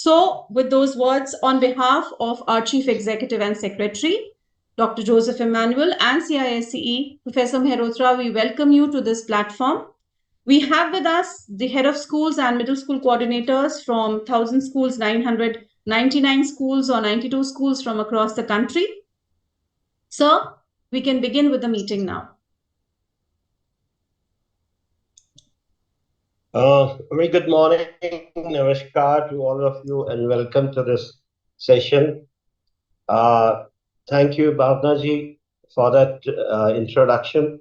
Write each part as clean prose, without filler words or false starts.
So with those words, on behalf of our Chief Executive and Secretary, Dr. Joseph Emmanuel, and CISCE, Professor Mehrotra, we welcome you to this platform. We have with us the head of schools and middle school coordinators from 1,000 schools, 999 schools or 92 schools from across the country. Sir, we can begin with the meeting now. Very good morning, Namaskar to all of you, and welcome to this session. Thank you, Bhavnaji, for that introduction.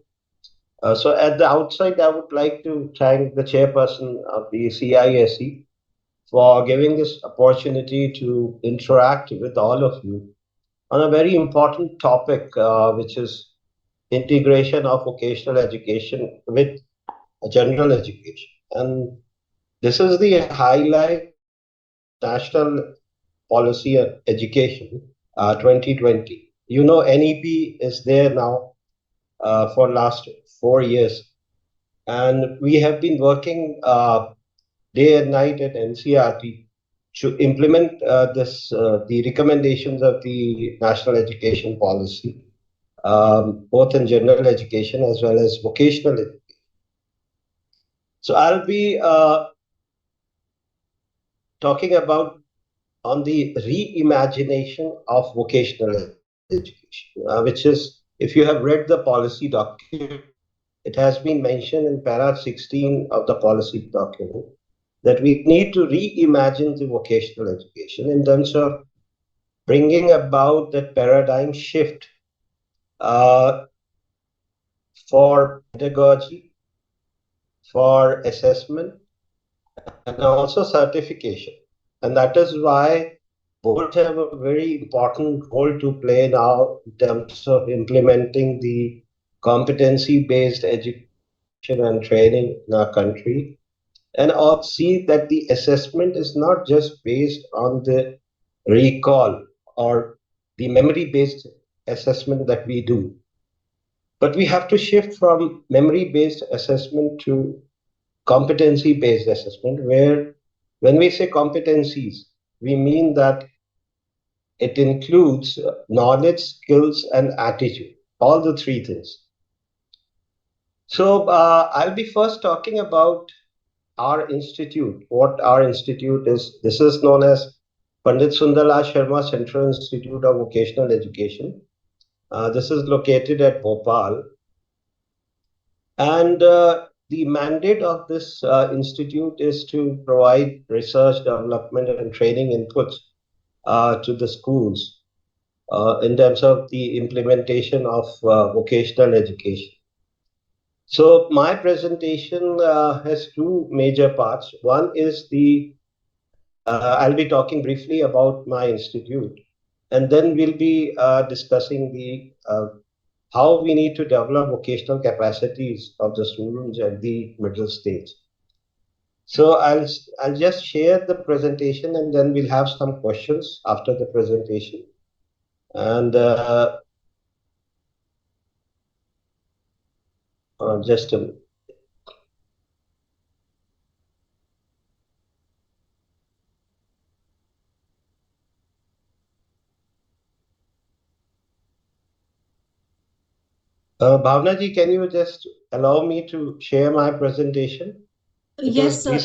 So at the outset, I would like to thank the chairperson of the CISE for giving this opportunity to interact with all of you on a very important topic, which is integration of vocational education with general education. And this is the highlight National Policy of Education 2020. You know, NEP is there now for last 4 years. And we have been working day and night at NCRT to implement the recommendations of the National Education Policy, both in general education as well as vocational education. So I'll be talking about on the reimagination of vocational education, which is, if you have read the policy document, it has been mentioned in para 16 of the policy document that we need to reimagine the vocational education in terms of bringing about that paradigm shift for pedagogy, for assessment, and also certification. And that is why both have a very important role to play now in terms of implementing the competency-based education and training in our country. And also see that the assessment is not just based on the recall or the memory-based assessment that we do, but we have to shift from memory-based assessment to competency-based assessment, where when we say competencies, we mean that it includes knowledge, skills, and attitude, all the three things. So I'll be first talking about our institute, what our institute is. This is known as Pandit Sundarlal Sharma Central Institute of Vocational Education. This is located at Bhopal. And the mandate of this institute is to provide research, development, and training inputs to the schools in terms of the implementation of vocational education. So my presentation has two major parts. One is I'll be talking briefly about my institute, and then we'll be discussing how we need to develop vocational capacities of the students at the middle stage. So I'll just share the presentation, and then we'll have some questions after the presentation. And just a minute. Bhavnaji, can you just allow me to share my presentation? Yes, sir.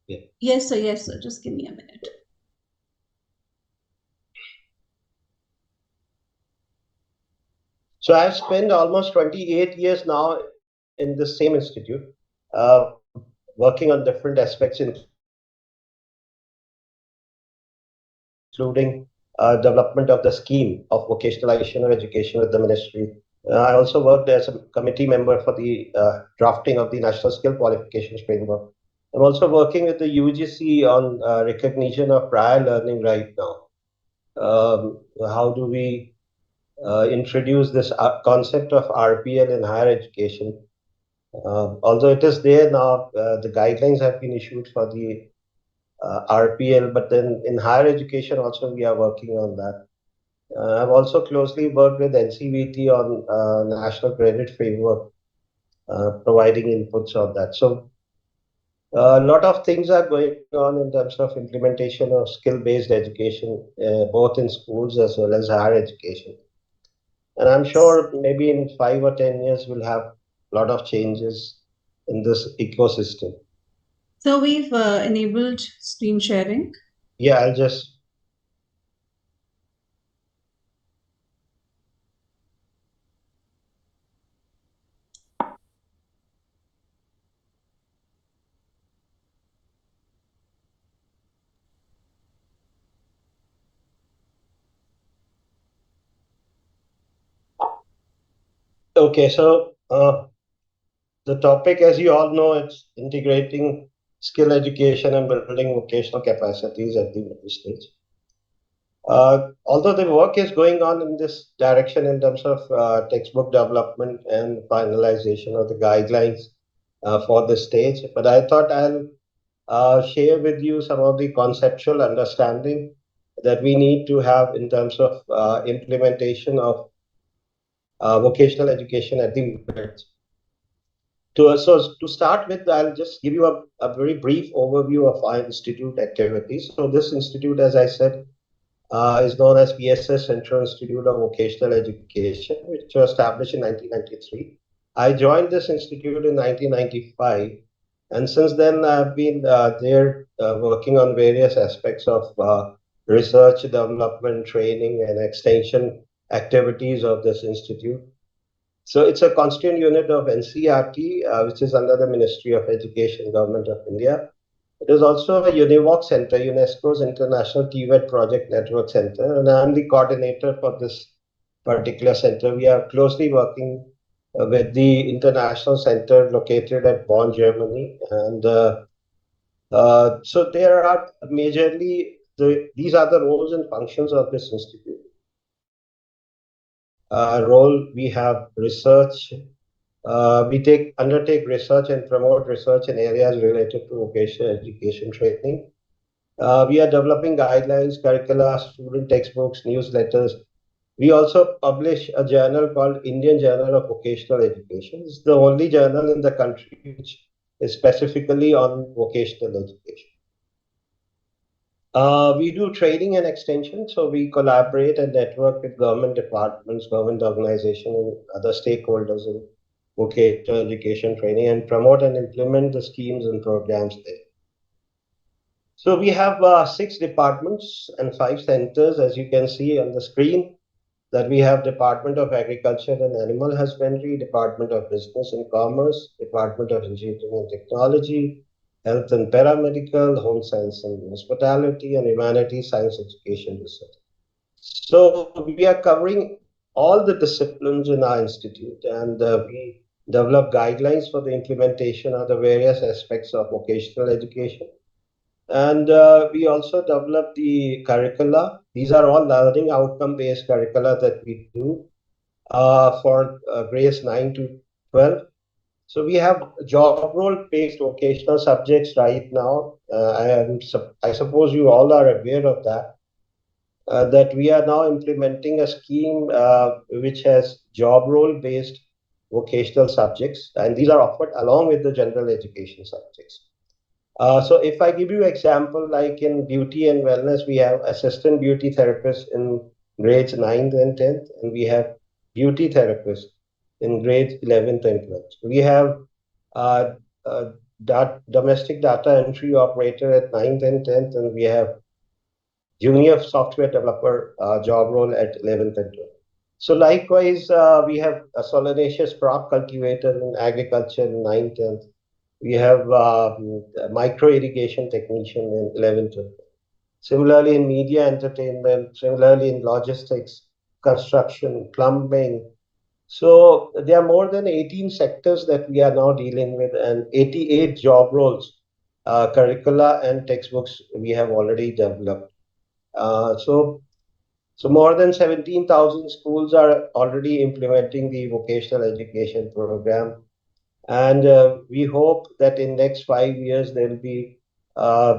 Yeah. Yes, sir. Yes, sir. Just give me a minute. So I've spent almost 28 years now in the same institute, working on different aspects, including development of the scheme of vocationalization or education with the ministry. I also worked as a committee member for the drafting of the National Skill Qualifications Framework. I'm also working with the UGC on recognition of prior learning right now. How do we introduce this concept of RPL in higher education? Although it is there now, the guidelines have been issued for the RPL, but then in higher education also we are working on that. I've also closely worked with NCVT on National Credit Framework, providing inputs on that. So A lot of things are going on in terms of implementation of skill-based education, both in schools as well as higher education. And I'm sure maybe in 5 or 10 years, we'll have a lot of changes in this ecosystem. So we've enabled screen sharing. Yeah, I'll just. Okay, so the topic, as you all know, it's integrating skill education and building vocational capacities at the middle stage. Although the work is going on in this direction in terms of textbook development and finalization of the guidelines for the stage, but I thought I'll share with you some of the conceptual understanding that we need to have in terms of implementation of vocational education at the middle. So to start with, I'll just give you a very brief overview of our institute activities. So this institute, as I said, is known as PSS Central Institute of Vocational Education, which was established in 1993. I joined this institute in 1995, and since then I've been there working on various aspects of research, development, training, and extension activities of this institute. So it's a constituent unit of NCRT, which is under the Ministry of Education, Government of India. It is also a UNIVOC Center, UNESCO's International TVET Project Network Center, and I'm the coordinator for this particular center. We are closely working with the international center located at Bonn, Germany, and so there are majorly these are the roles and functions of this institute. Role we have research. We undertake research and promote research in areas related to vocational education training. We are developing guidelines, curricula, student textbooks, newsletters. We also publish a journal called Indian Journal of Vocational Education. It's the only journal in the country which is specifically on vocational education. We do training and extension, so we collaborate and network with government departments, government organizations, and other stakeholders in vocational education training and promote and implement the schemes and programs there. So we have 6 departments and 5 centers, as you can see on the screen, that we have Department of Agriculture and Animal Husbandry, Department of Business and Commerce, Department of Engineering and Technology, Health and Paramedical, Home Science and Hospitality, and Humanities, Science, Education, Research. So we are covering all the disciplines in our institute, and we develop guidelines for the implementation of the various aspects of vocational education. And we also develop the curricula. These are all learning outcome-based curricula that we do for grades 9 to 12. So we have job role-based vocational subjects right now. I suppose you all are aware of that. That we are now implementing a scheme which has job role-based vocational subjects, and these are offered along with the general education subjects. So if I give you example, like in beauty and wellness, we have assistant beauty therapists in grades 9th and 10th, and we have beauty therapists in grades 11th and 12th. We have uh, uh, domestic data entry operator at 9th and 10th, and we have junior software developer job role at 11th and 12th. So likewise, we have a solanaceous crop cultivator in agriculture in 9th, 10th. We have micro irrigation technician in 11th. Similarly, in media entertainment, similarly in logistics, construction, plumbing. So there are more than 18 sectors that we are now dealing with, and 88 job roles, curricula and textbooks we have already developed. So more than 17,000 schools are already implementing the vocational education program, and we hope that in next 5 years uh,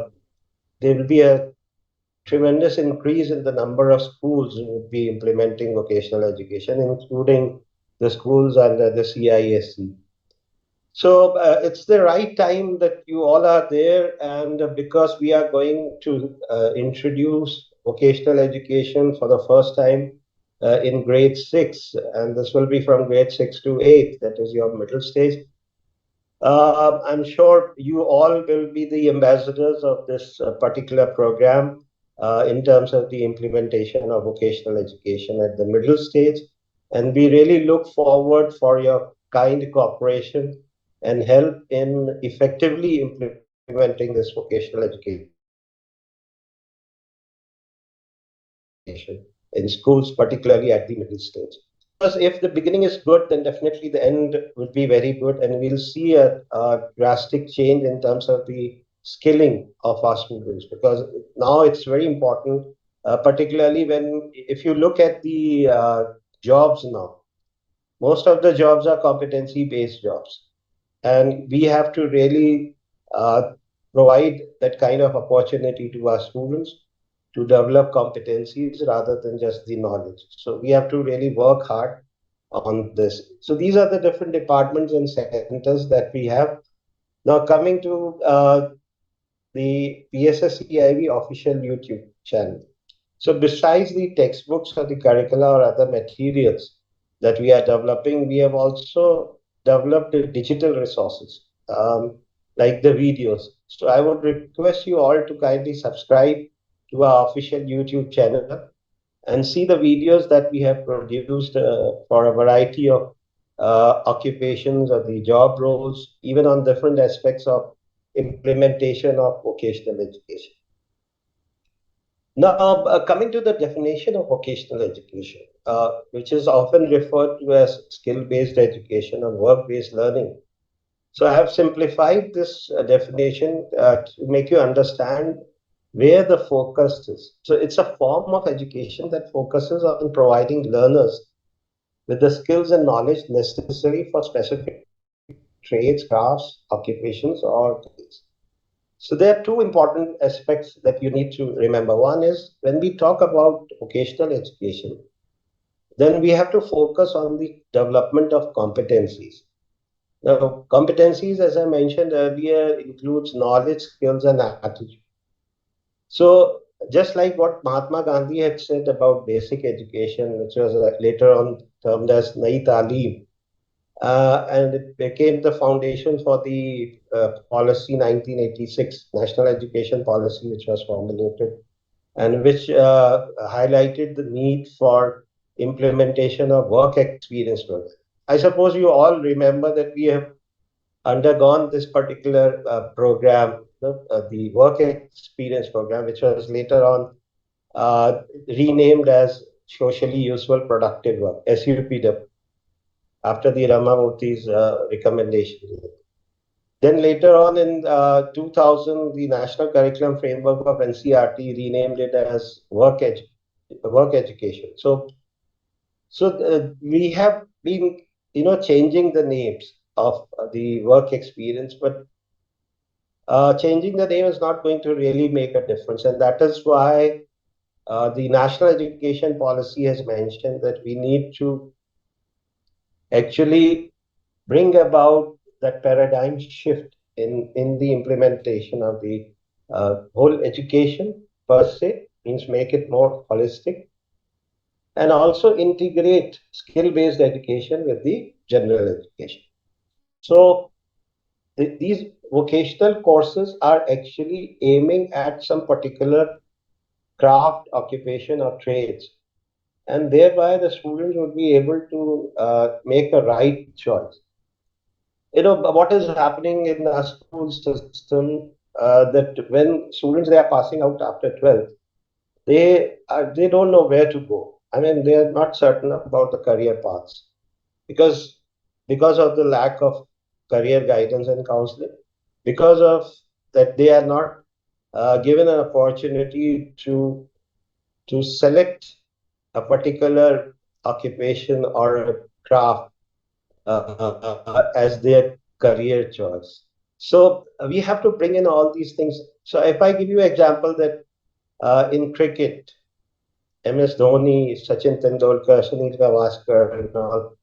there will be a tremendous increase in the number of schools who would be implementing vocational education, including the schools under the CISCE. So it's the right time that you all are there, and because we are going to introduce vocational education for the first time in grade six, and this will be from grade six to eight, that is your middle stage. I'm sure you all will be the ambassadors of this particular program in terms of the implementation of vocational education at the middle stage. And we really look forward for your kind cooperation and help in effectively implementing this vocational education in schools, particularly at the middle stage. Because if the beginning is good, then definitely the end will be very good, and we'll see a drastic change in terms of the skilling of our students. Because now it's very important, particularly if you look at the jobs now. Most of the jobs are competency based jobs, and we have to really provide that kind of opportunity to our students to develop competencies rather than just the knowledge. So we have to really work hard on this. So these are the different departments and centers that we have. Now coming to the PSSCIV official YouTube channel. So besides the textbooks or the curricula or other materials that we are developing, we have also developed digital resources like the videos. So I would request you all to kindly subscribe to our official YouTube channel and see the videos that we have produced for a variety of occupations or the job roles, even on different aspects of implementation of vocational education. Now, coming to the definition of vocational education, which is often referred to as skill-based education or work-based learning. So I have simplified this definition to make you understand where the focus is. So it's a form of education that focuses on providing learners with the skills and knowledge necessary for specific trades, crafts, occupations, or careers. So there are two important aspects that you need to remember. One is when we talk about vocational education, then we have to focus on the development of competencies. Now, competencies, as I mentioned earlier, includes knowledge, skills, and attitude. So, just like what Mahatma Gandhi had said about basic education, which was later on termed as Nai Talim, and it became the foundation for the policy 1986, National Education Policy, which was formulated and which highlighted the need for implementation of work experience program. I suppose you all remember that we have undergone this particular program, the work experience program, which was later on renamed as socially useful productive work, SUPW, after the Ramamurthy's recommendation. Then later on in 2000, the National Curriculum Framework of NCRT renamed it as work education. So we have been, changing the names of the work experience, but changing the name is not going to really make a difference, and that is why the National Education Policy has mentioned that we need to actually bring about that paradigm shift in the implementation of the whole education per se, means make it more holistic, and also integrate skill-based education with the general education. So these vocational courses are actually aiming at some particular craft, occupation, or trades, and thereby the students would be able to make a right choice. What is happening in our school system, that when students they are passing out after 12th, they don't know where to go. I mean, they are not certain about the career paths because because of the lack of career guidance and counseling, because of that they are not given an opportunity to select a particular occupation or a craft as their career choice. So we have to bring in all these things. So if I give you an example that in cricket, MS Dhoni, Sachin Tendulkar, Sunil Gavaskar, and all,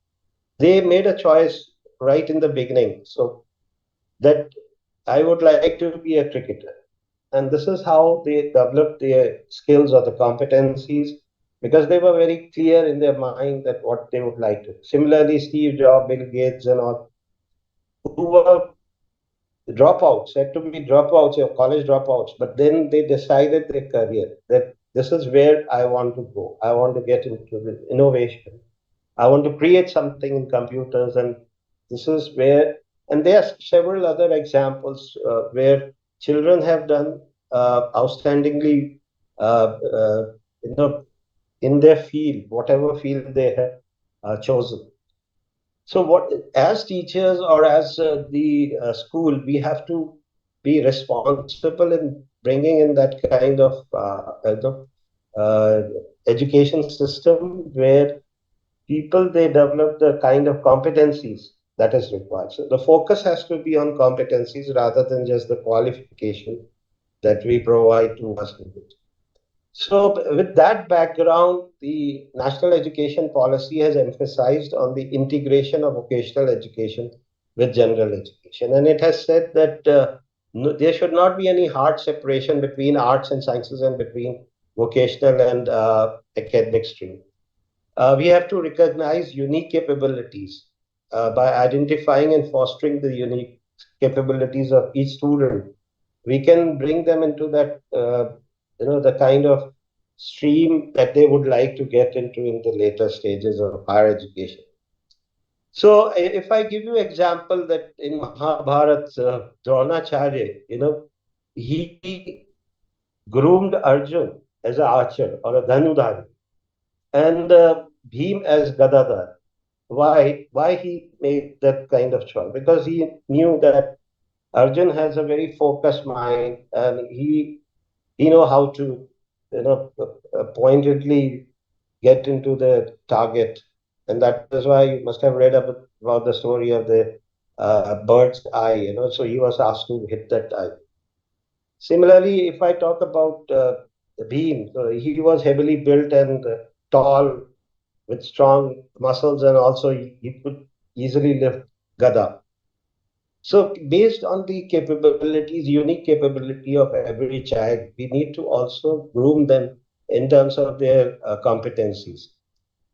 they made a choice right in the beginning. So that I would like to be a cricketer. And this is how they developed their skills or the competencies because they were very clear in their mind that what they would like to. Similarly, Steve Jobs, Bill Gates, and all who were dropouts, said to be dropouts or college dropouts, but then they decided their career that this is where I want to go. I want to get into the innovation. I want to create something in computers, and this is where. And there are several other examples where children have done outstandingly, uh, uh, you know, in their field, whatever field they have chosen. So, what as teachers or as the school, we have to be responsible in bringing in that kind of education system where people they develop the kind of competencies that is required. So the focus has to be on competencies rather than just the qualification that we provide to our students. So with that background, the national education policy has emphasized on the integration of vocational education with general education, and it has said that there should not be any hard separation between arts and sciences and between vocational and academic stream. We have to recognize unique capabilities by identifying and fostering the unique capabilities of each student. We can bring them into that, the kind of stream that they would like to get into in the later stages of higher education. So, if I give you example that in Mahabharat, Dronacharya, he groomed Arjun as an archer or a Dhanudhari and Bhim as Gadadhar. Why he made that kind of choice? Because he knew that Arjun has a very focused mind and he know how to pointedly get into the target, and that is why you must have read about the story of the bird's eye. So he was asked to hit that eye. Similarly, if I talk about Bhim, so he was heavily built and tall with strong muscles, and also he could easily lift Gada. So, based on the capabilities, unique capability of every child, we need to also groom them in terms of their competencies.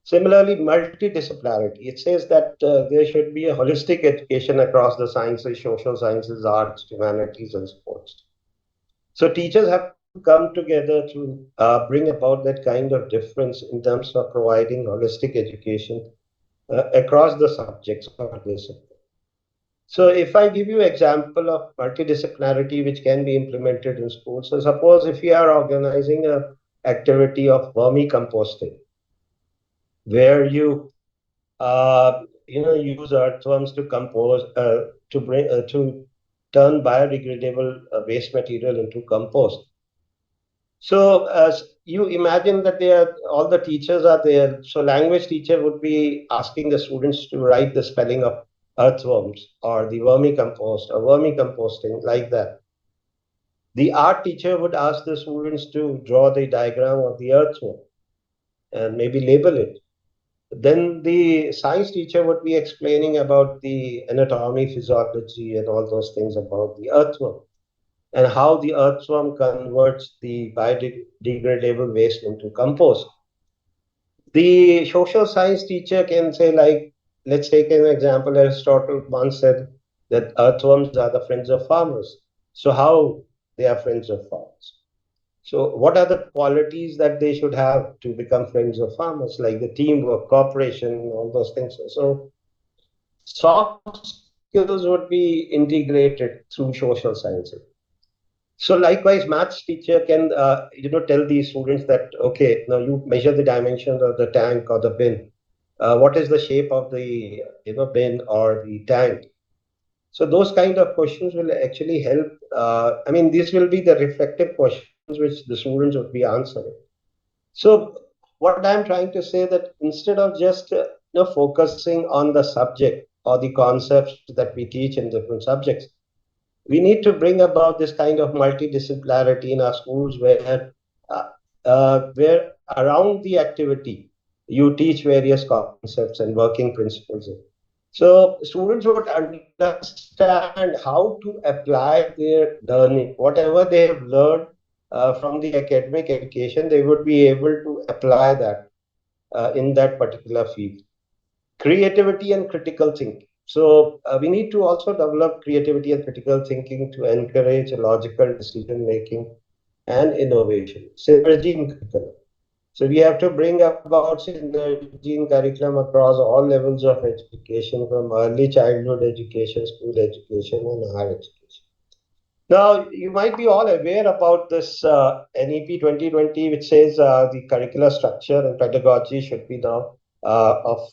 Similarly, multidisciplinarity. It says that there should be a holistic education across the sciences, social sciences, arts, humanities, and sports. So, teachers have to come together to bring about that kind of difference in terms of providing holistic education across the subjects or disciplines. So if I give you example of multidisciplinarity which can be implemented in schools, so suppose if you are organizing a activity of vermicomposting, where you use earthworms to compose to turn biodegradable waste material into compost. So as you imagine that all the teachers are there. So language teacher would be asking the students to write the spelling of earthworms or the vermicompost or vermicomposting like that. The art teacher would ask the students to draw the diagram of the earthworm and maybe label it. Then the science teacher would be explaining about the anatomy, physiology, and all those things about the earthworm and how the earthworm converts the biodegradable waste into compost. The social science teacher can say, like, let's take an example. Aristotle once said that earthworms are the friends of farmers. So, how they are friends of farmers? So, what are the qualities that they should have to become friends of farmers, like the teamwork, cooperation, all those things? So, soft skills would be integrated through social sciences. So likewise, maths teacher can tell the students that okay, now you measure the dimensions of the tank or the bin. What is the shape of the bin or the tank? So those kind of questions will actually help. I mean, these will be the reflective questions which the students would be answering. So what I'm trying to say that instead of just focusing on the subject or the concepts that we teach in different subjects, we need to bring about this kind of multidisciplinarity in our schools where around the activity you teach various concepts and working principles. So students would understand how to apply their learning, whatever they have learned from the academic education, they would be able to apply that in that particular field. Creativity and critical thinking. So we need to also develop creativity and critical thinking to encourage logical decision making and innovation. Synergy in curriculum. So we have to bring about synergy in curriculum across all levels of education, from early childhood education, school education, and higher education. Now, you might be all aware about this NEP 2020, which says the curricular structure and pedagogy should be now of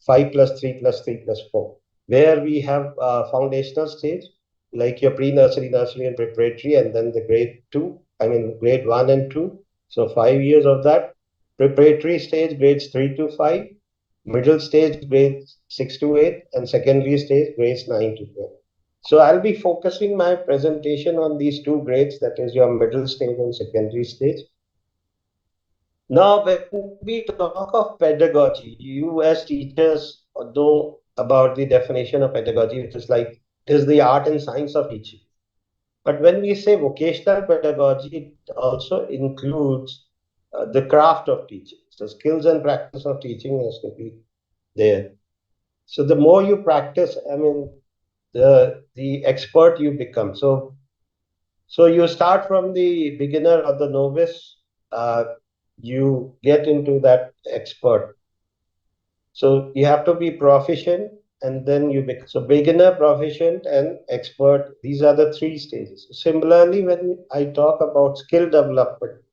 5 plus 3 plus 3 plus 4, where we have foundational stage, like your pre-nursery, nursery, and preparatory, and then the grade 2, I mean, grade 1 and 2. So 5 years of that. Preparatory stage, grades 3 to 5, middle stage, grades 6 to 8, and secondary stage, grades 9 to 12. So I'll be focusing my presentation on these two grades, that is your middle stage and secondary stage. Now, when we talk of pedagogy, you as teachers know about the definition of pedagogy, which is like it is the art and science of teaching. But when we say vocational pedagogy, it also includes the craft of teaching. So skills and practice of teaching has to be there. So the more you practice, I mean, the expert you become. So you start from the beginner or the novice, you get into that expert. So you have to be proficient, and then you become so beginner, proficient, and expert. These are the three stages. Similarly, when I talk about skill development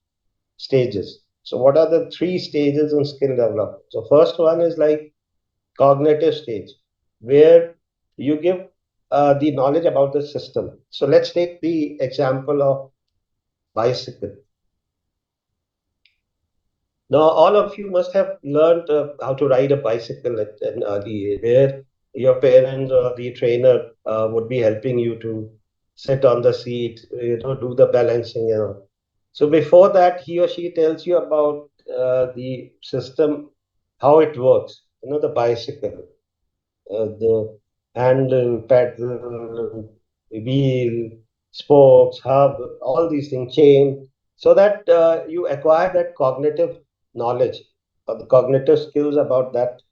stages, so what are the three stages in skill development? So first one is like cognitive stage, where you give the knowledge about the system. So let's take the example of bicycle. Now, all of you must have learned how to ride a bicycle at an early age, where your parents or the trainer would be helping you to sit on the seat, do the balancing, So before that, he or she tells you about the system, how it works, the bicycle, the handle, pedal, wheel, spokes, hub, all these things, chain, so that you acquire that cognitive knowledge or the cognitive skills about that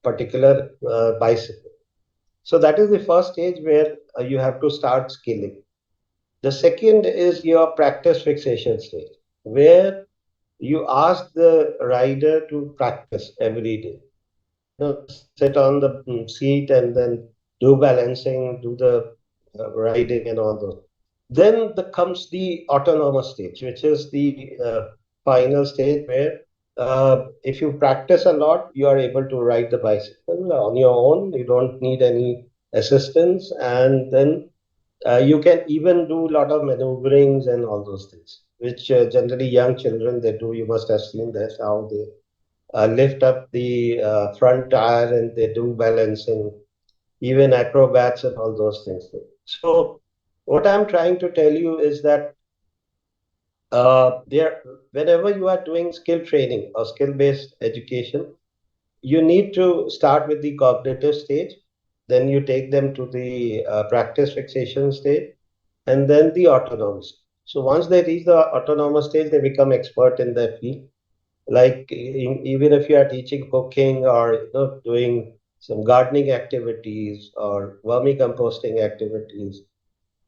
particular bicycle. So that is the first stage where you have to start skilling. The second is your practice fixation stage, where you ask the rider to practice every day, sit on the seat and then do balancing, do the riding and all those. Then comes the autonomous stage, which is the final stage where if you practice a lot, you are able to ride the bicycle on your own. You don't need any assistance, and then you can even do a lot of maneuverings and all those things, which generally young children they do. You must have seen this how they lift up the front tire and they do balancing, even acrobats and all those things. So, what I'm trying to tell you is that whenever you are doing skill training or skill based education, you need to start with the cognitive stage, then you take them to the practice fixation stage, and then the autonomous. So, once they reach the autonomous stage, they become expert in their field, like even if you are teaching cooking or doing some gardening activities or vermicomposting activities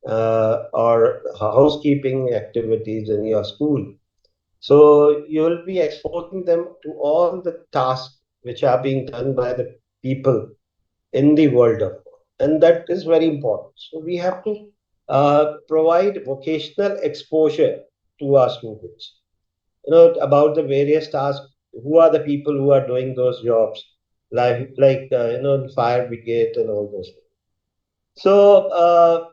or housekeeping activities in your school, so you will be exposing them to all the tasks which are being done by the people in the world of work, and that is very important. So we have to provide vocational exposure to our students, about the various tasks, who are the people who are doing those jobs, like fire brigade and all those things. So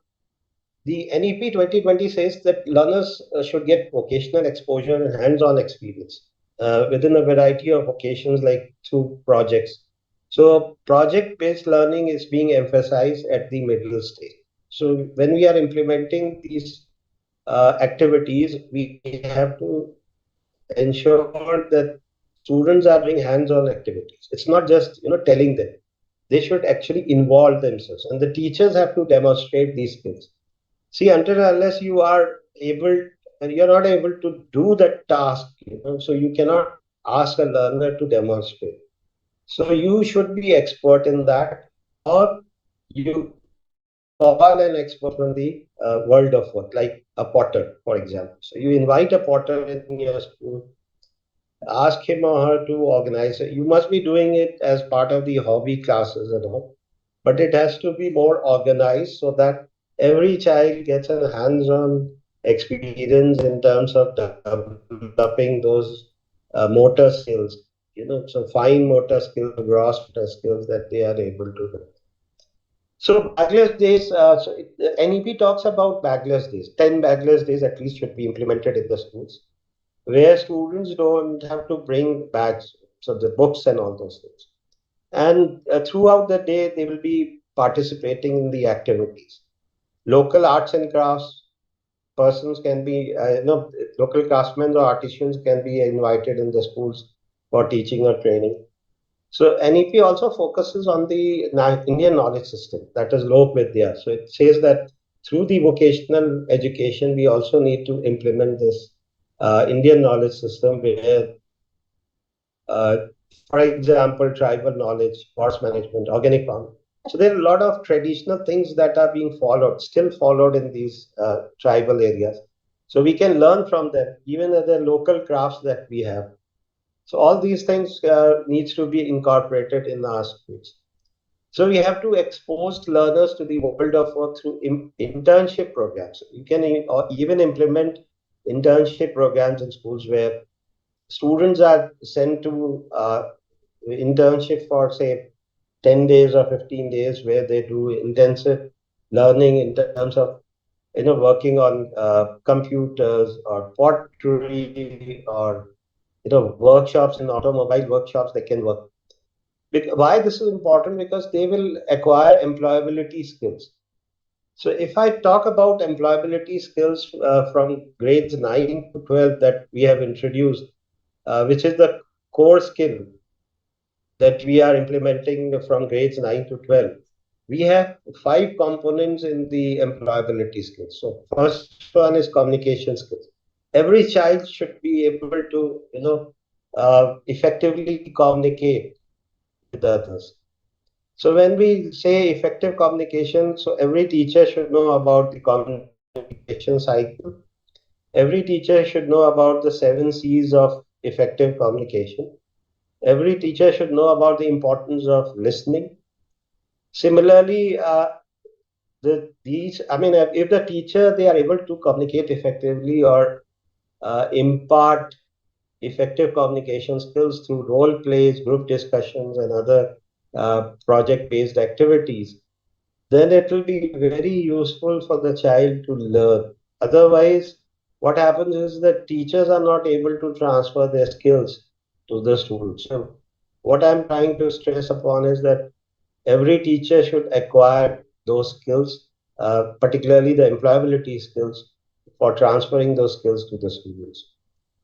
the NEP 2020 says that learners should get vocational exposure and hands-on experience within a variety of vocations, like through projects. So project-based learning is being emphasized at the middle stage. So when we are implementing these activities, we have to ensure that students are doing hands-on activities. It's not just telling them. they should actually involve themselves, and the teachers have to demonstrate these skills. See, until and unless you are able, you're not able to do the task, so you cannot ask a learner to demonstrate. So you should be expert in that, or you call an expert from the world of work, like a potter, for example. So you invite a potter in your school, ask him or her to organize it. You must be doing it as part of the hobby classes and all, but it has to be more organized so that every child gets a hands-on experience in terms of developing those motor skills, so fine motor skills, gross motor skills that they are able to do. So bagless days, the NEP talks about bagless days. 10 bagless days at least should be implemented in the schools, where students don't have to bring bags, so the books and all those things. And throughout the day, they will be participating in the activities. Local arts and crafts persons can be, local craftsmen or artisans can be invited in the schools for teaching or training. So NEP also focuses on the Indian knowledge system, that is Lok Vidya. So it says that through the vocational education, we also need to implement this Indian knowledge system where, uh, for example, tribal knowledge, forest management, organic farming. So there are a lot of traditional things that are being followed, still followed in these tribal areas. So we can learn from them, even at the local crafts that we have. So all these things needs to be incorporated in our schools. So we have to expose learners to the world of work through internship programs. You can even implement internship programs in schools where students are sent to internship for say 10 days or 15 days, where they do intensive learning in terms of working on computers or pottery, or workshops, in automobile workshops they can work. Why this is important? Because they will acquire employability skills. So if I talk about employability skills from grades 9 to 12 that we have introduced, which is the core skill that we are implementing from grades 9 to 12, we have five components in the employability skills. So first one is communication skills. Every child should be able to, effectively communicate with others. So when we say effective communication, so every teacher should know about the communication cycle. Every teacher should know about the 7 C's of effective communication. Every teacher should know about the importance of listening. Similarly, if the teacher, they are able to communicate effectively or impart effective communication skills through role plays, group discussions, and other project-based activities, then it will be very useful for the child to learn. Otherwise, what happens is that teachers are not able to transfer their skills to the students. So, what I'm trying to stress upon is that every teacher should acquire those skills, particularly the employability skills, for transferring those skills to the students.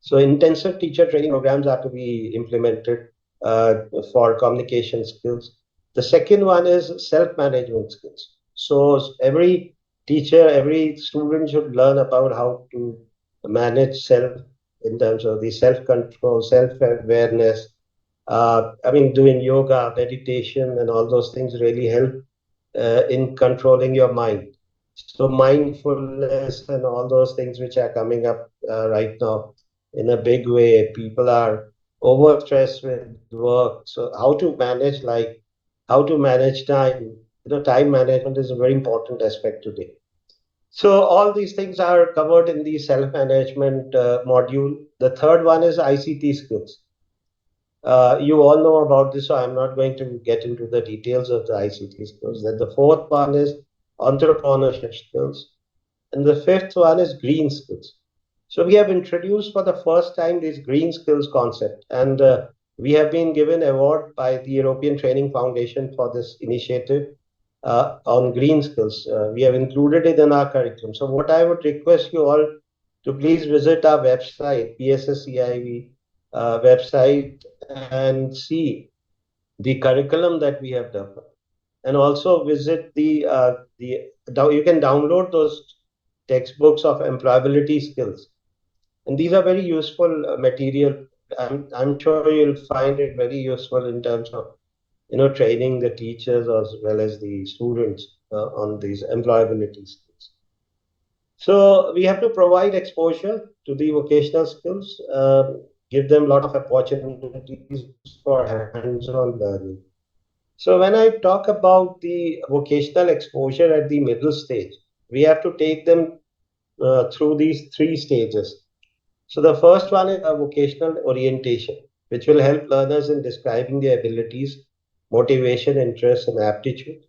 So intensive teacher training programs are to be implemented uh, for communication skills. The second one is self-management skills. So every teacher, every student should learn about how to manage self in terms of the self-control, self-awareness. Doing yoga, meditation, and all those things really help in controlling your mind. So mindfulness and all those things which are coming up right now in a big way. People are overstressed with work. So how to manage time. Time management is a very important aspect today. So all these things are covered in the self-management module. The third one is ICT skills. You all know about this, so I'm not going to get into the details of the ICT skills. Then the fourth one is entrepreneurship skills, and the fifth one is green skills. So we have introduced for the first time this green skills concept, and we have been given award by the European Training Foundation for this initiative on green skills. We have included it in our curriculum. So what I would request you all to please visit our website, PSSCIV website, and see the curriculum that we have developed. and also visit you can download those textbooks of employability skills, and these are very useful material. I'm sure you'll find it very useful in terms of training the teachers as well as the students on these employability skills. So we have to provide exposure to the vocational skills, give them a lot of opportunities for hands-on learning. So when I talk about the vocational exposure at the middle stage, we have to take them through these three stages. So the first one is a vocational orientation, which will help learners in describing their abilities, motivation, interests, and aptitude.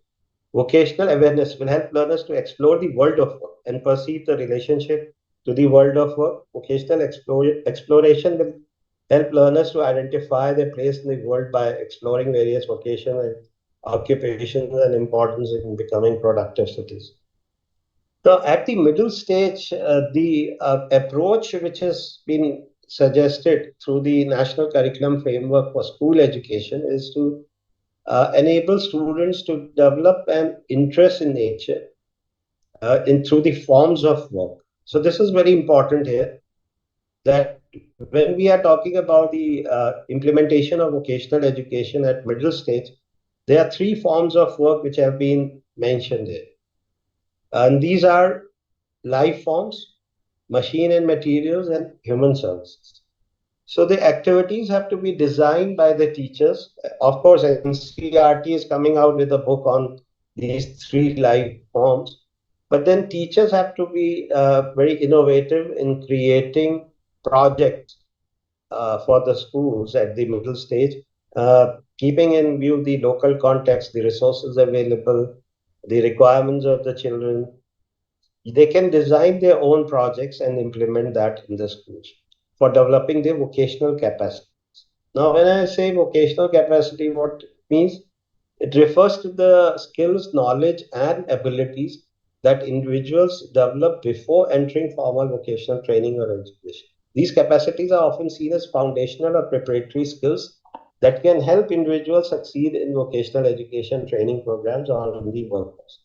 Vocational awareness will help learners to explore the world of work and perceive the relationship to the world of work. Vocational exploration will help learners to identify their place in the world by exploring various vocations and occupations and importance in becoming productive citizens. So at the middle stage, the approach which has been suggested through the National Curriculum Framework for School Education is to enable students to develop an interest in nature in through the forms of work. So this is very important here, that when we are talking about the implementation of vocational education at middle stage, there are three forms of work which have been mentioned here. And these are life forms, machine and materials, and human services. So the activities have to be designed by the teachers. Of course, NCERT is coming out with a book on these three life forms, but then teachers have to be very innovative in creating projects for the schools at the middle stage, keeping in view the local context, the resources available, the requirements of the children. They can design their own projects and implement that in the schools for developing their vocational capacity. Now, when I say vocational capacity, what it means? It refers to the skills, knowledge, and abilities that individuals develop before entering formal vocational training or education. These capacities are often seen as foundational or preparatory skills that can help individuals succeed in vocational education training programs or in the workforce.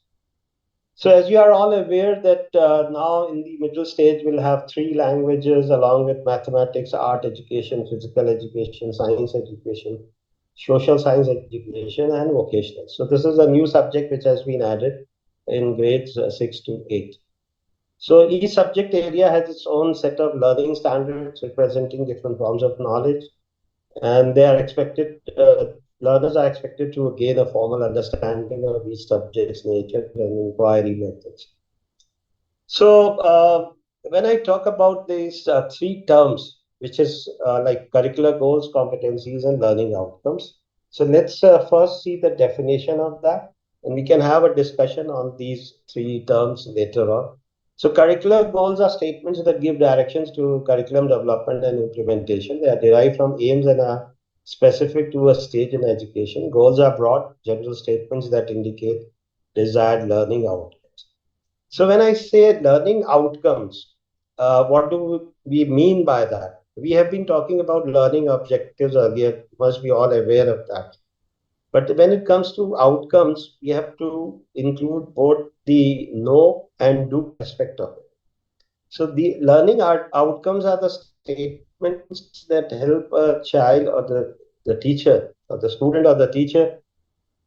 So as you are all aware that now in the middle stage, we'll have three languages along with mathematics, art education, physical education, science education, social science education, and vocational. So this is a new subject which has been added in grades 6 to 8. So each subject area has its own set of learning standards representing different forms of knowledge, and they are expected learners are expected to gain a formal understanding of each subject's nature and inquiry methods. So when I talk about these three terms, which is like curricular goals, competencies, and learning outcomes, so let's first see the definition of that, and we can have a discussion on these three terms later on. So curricular goals are statements that give directions to curriculum development and implementation. They are derived from aims and are specific to a stage in education. Goals are broad, general statements that indicate desired learning outcomes. So when I say learning outcomes, what do we mean by that? We have been talking about learning objectives earlier. You must be all aware of that. But when it comes to outcomes, we have to include both the know and do aspect of it. So the learning outcomes are the statements that help a child or the teacher or the student or the teacher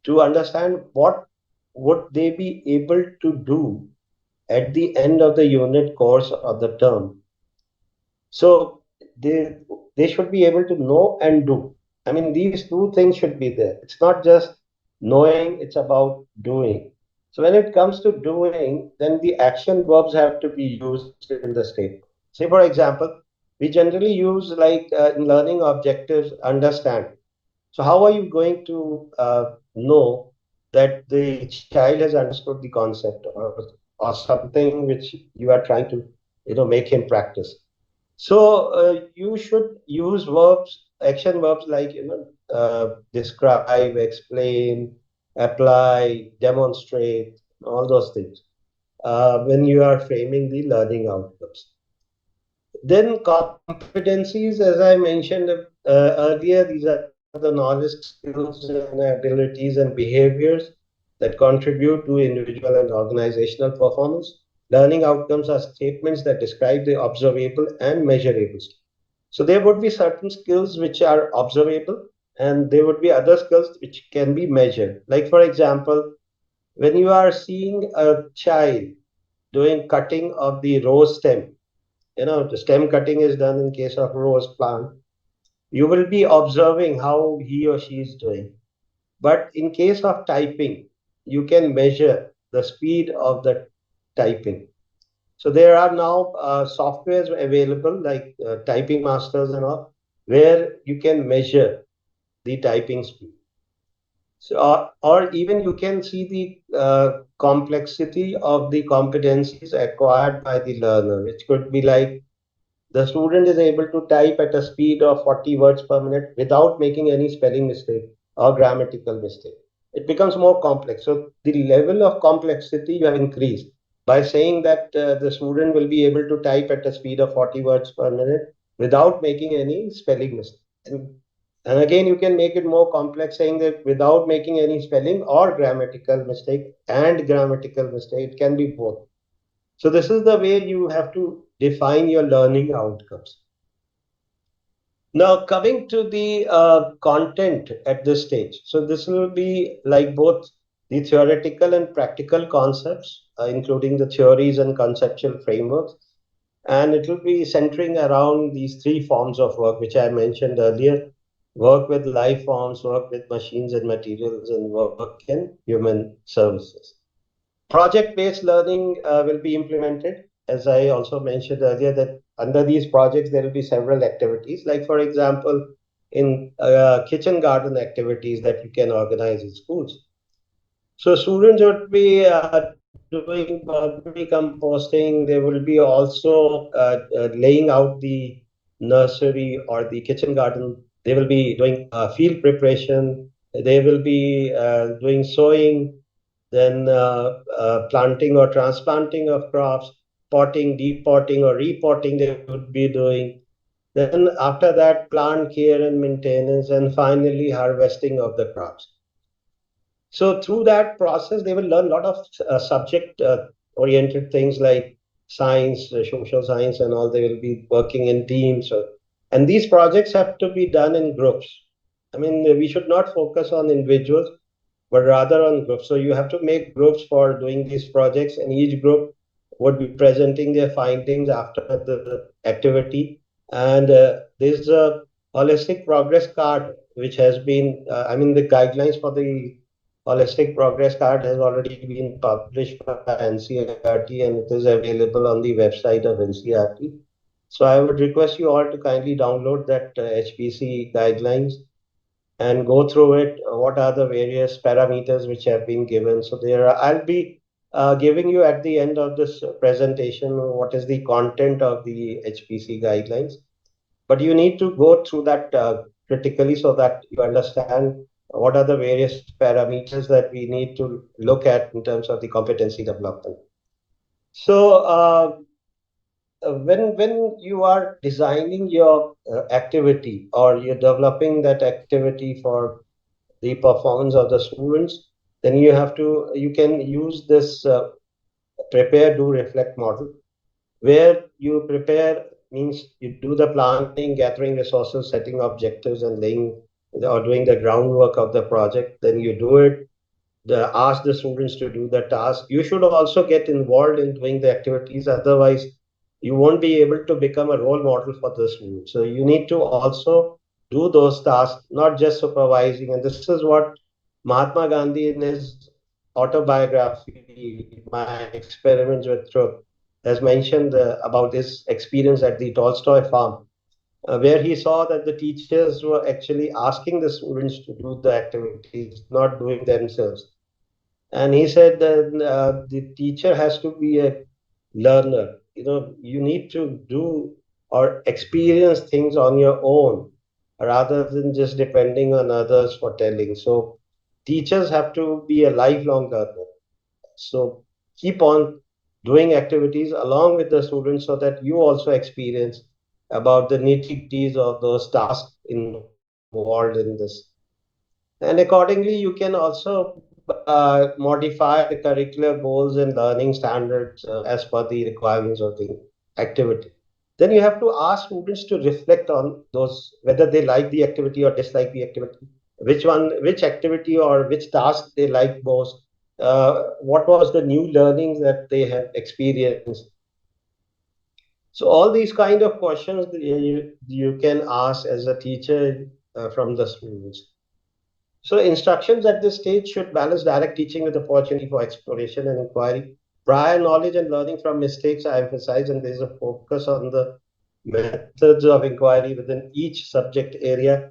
to understand what would they be able to do at the end of the unit course of the term. So they should be able to know and do. I mean, these two things should be there. It's not just knowing, it's about doing. So when it comes to doing, then the action verbs have to be used in the statement. Say, for example, we generally use like in learning objectives, understand. So how are you going to know that the child has understood the concept or something which you are trying to make him practice? So you should use verbs, action verbs like describe, explain, apply, demonstrate, all those things when you are framing the learning outcomes. Then competencies, as I mentioned earlier, these are the knowledge, skills, and abilities and behaviors that contribute to individual and organizational performance. Learning outcomes are statements that describe the observable and measurable. So there would be certain skills which are observable, and there would be other skills which can be measured. Like, for example, when you are seeing a child doing cutting of the rose stem, the stem cutting is done in case of rose plant, you will be observing how he or she is doing. But in case of typing, you can measure the speed of the typing. So there are now softwares available like Typing Masters and all, where you can measure the typing speed. So, or even you can see the complexity of the competencies acquired by the learner, which could be like the student is able to type at a speed of 40 words per minute without making any spelling mistake or grammatical mistake. It becomes more complex. So the level of complexity you have increased by saying that the student will be able to type at a speed of 40 words per minute without making any spelling mistake. And again, you can make it more complex, saying that without making any spelling or grammatical mistake and grammatical mistake, it can be both. So this is the way you have to define your learning outcomes. Now, coming to the content at this stage. So this will be like both the theoretical and practical concepts, including the theories and conceptual frameworks. And it will be centering around these three forms of work, which I mentioned earlier: work with life forms, work with machines and materials, and work in human services. Project-based learning will be implemented, as I also mentioned earlier, that under these projects, there will be several activities, like, for example, in kitchen garden activities that you can organize in schools. So students would be doing composting. They will be also laying out the nursery or the kitchen garden. They will be doing field preparation. They will be doing sowing, then planting or transplanting of crops, potting, depotting, or repotting they would be doing. Then after that, plant care and maintenance, and finally harvesting of the crops. So through that process, they will learn a lot of subject oriented things like science, social science, and all. They will be working in teams. And these projects have to be done in groups. I mean, we should not focus on individuals, but rather on groups. So you have to make groups for doing these projects, and each group would be presenting their findings after the activity. And there's a holistic progress card, which has been, I mean, the guidelines for the holistic progress card has already been published by NCERT, and it is available on the website of NCERT. So I would request you all to kindly download that HPC guidelines and go through it. What are the various parameters which have been given? So I'll be giving you at the end of this presentation what is the content of the HPC guidelines. But you need to go through that critically so that you understand what are the various parameters that we need to look at in terms of the competency development. So when you are designing your activity or you're developing that activity for the performance of the students, then you can use this prepare, do, reflect model, where you prepare means you do the planning, gathering resources, setting objectives, and laying or doing the groundwork of the project. Then you do it, ask the students to do the task. You should also get involved in doing the activities. Otherwise, you won't be able to become a role model for the students. So you need to also do those tasks, not just supervising. And this is what Mahatma Gandhi in his autobiography, My Experiments with Truth, has mentioned about his experience at the Tolstoy farm, where he saw that the teachers were actually asking the students to do the activities, not doing themselves. And he said that the teacher has to be a learner. You need to do or experience things on your own rather than just depending on others for telling. So teachers have to be a lifelong learner. So keep on doing activities along with the students so that you also experience about the nitty-gritties of those tasks involved in this. And accordingly, you can also modify the curricular goals and learning standards as per the requirements of the activity. Then you have to ask students to reflect on those, whether they like the activity or dislike the activity, which activity or which task they like most, what was the new learnings that they have experienced. So all these kind of questions that you can ask as a teacher from the students. So instructions at this stage should balance direct teaching with opportunity for exploration and inquiry. Prior knowledge and learning from mistakes are emphasized, and there is a focus on the methods of inquiry within each subject area.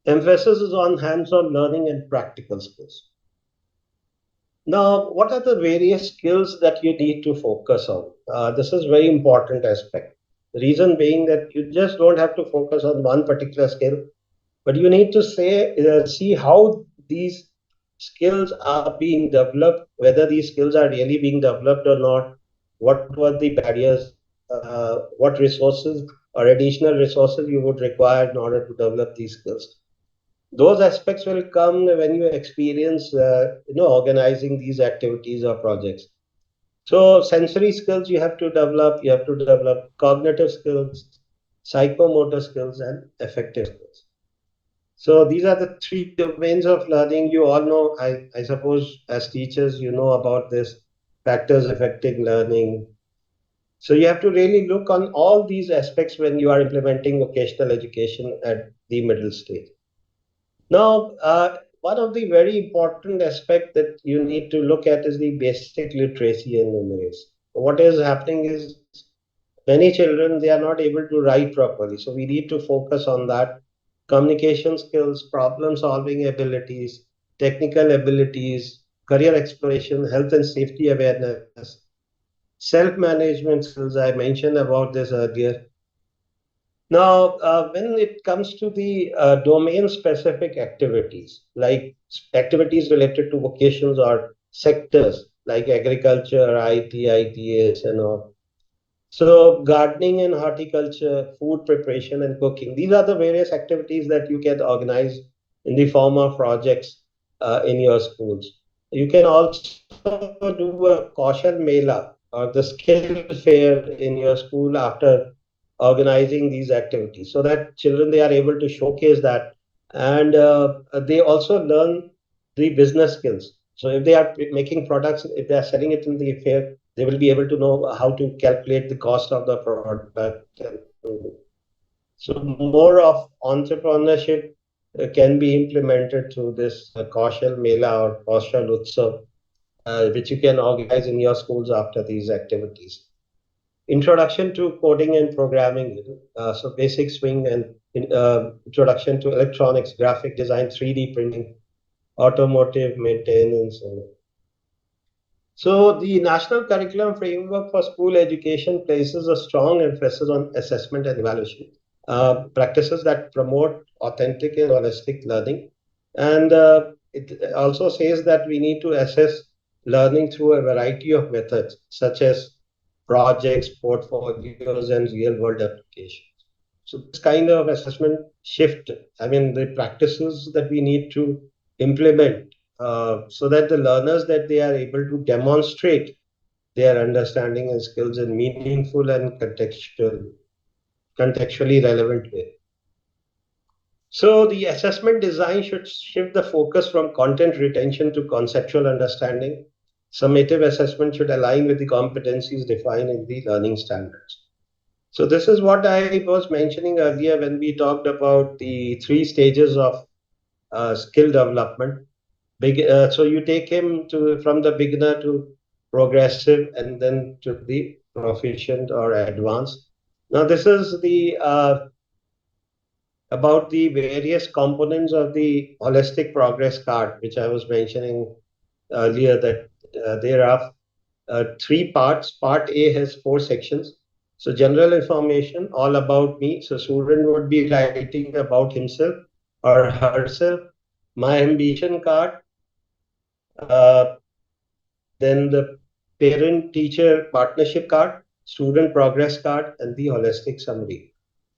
Emphasis is on hands-on learning and practical skills. Now, what are the various skills that you need to focus on? This is very important aspect. The reason being that you just don't have to focus on one particular skill, but you need to see how these skills are being developed, whether these skills are really being developed or not, what were the barriers, what resources or additional resources you would require in order to develop these skills. Those aspects will come when you experience organizing these activities or projects. So sensory skills you have to develop cognitive skills, psychomotor skills, and affective skills. So these are the three domains of learning. You all know, I suppose, as teachers, you know about this factors affecting learning. So you have to really look on all these aspects when you are implementing vocational education at the middle stage. Now, one of the very important aspect that you need to look at is the basic literacy and numeracy. What is happening is many children, they are not able to write properly. So we need to focus on that. Communication skills, problem solving abilities, technical abilities, career exploration, health and safety awareness, self management skills. I mentioned about this earlier. Now, when it comes to the domain specific activities, like activities related to vocations or sectors like agriculture, IT, ITS, and all. So, gardening and horticulture, food preparation and cooking, these are the various activities that you can organize in the form of projects in your schools. You can also do a Kaushal Mela or the skill fair in your school after organizing these activities so that children they are able to showcase that and they also learn the business skills. So if they are making products, if they are selling it in the fair, they will be able to know how to calculate the cost of the product. So more of entrepreneurship can be implemented through this Kaushal Mela or Kaushal Utsav, which you can organize in your schools after these activities. Introduction to coding and programming, so basic swing and introduction to electronics, graphic design, 3D printing, automotive maintenance. So the National Curriculum Framework for School Education places a strong emphasis on assessment and evaluation, practices that promote authentic and holistic learning. And it also says that we need to assess learning through a variety of methods, such as projects, portfolios, and real world applications. So this kind of assessment shift, I mean, the practices that we need to implement so that the learners that they are able to demonstrate their understanding and skills in meaningful and contextually relevant way. So the assessment design should shift the focus from content retention to conceptual understanding. Summative assessment should align with the competencies defined in the learning standards. So this is what I was mentioning earlier when we talked about the three stages of skill development. So you take him to from the beginner to progressive and then to the proficient or advanced. Now this is the about the various components of the holistic progress card, which I was mentioning earlier that there are three parts. Part A has four sections. So general information, all about me. So student would be writing about himself or herself. My ambition card, uh, then the parent teacher partnership card, student progress card, and the holistic summary.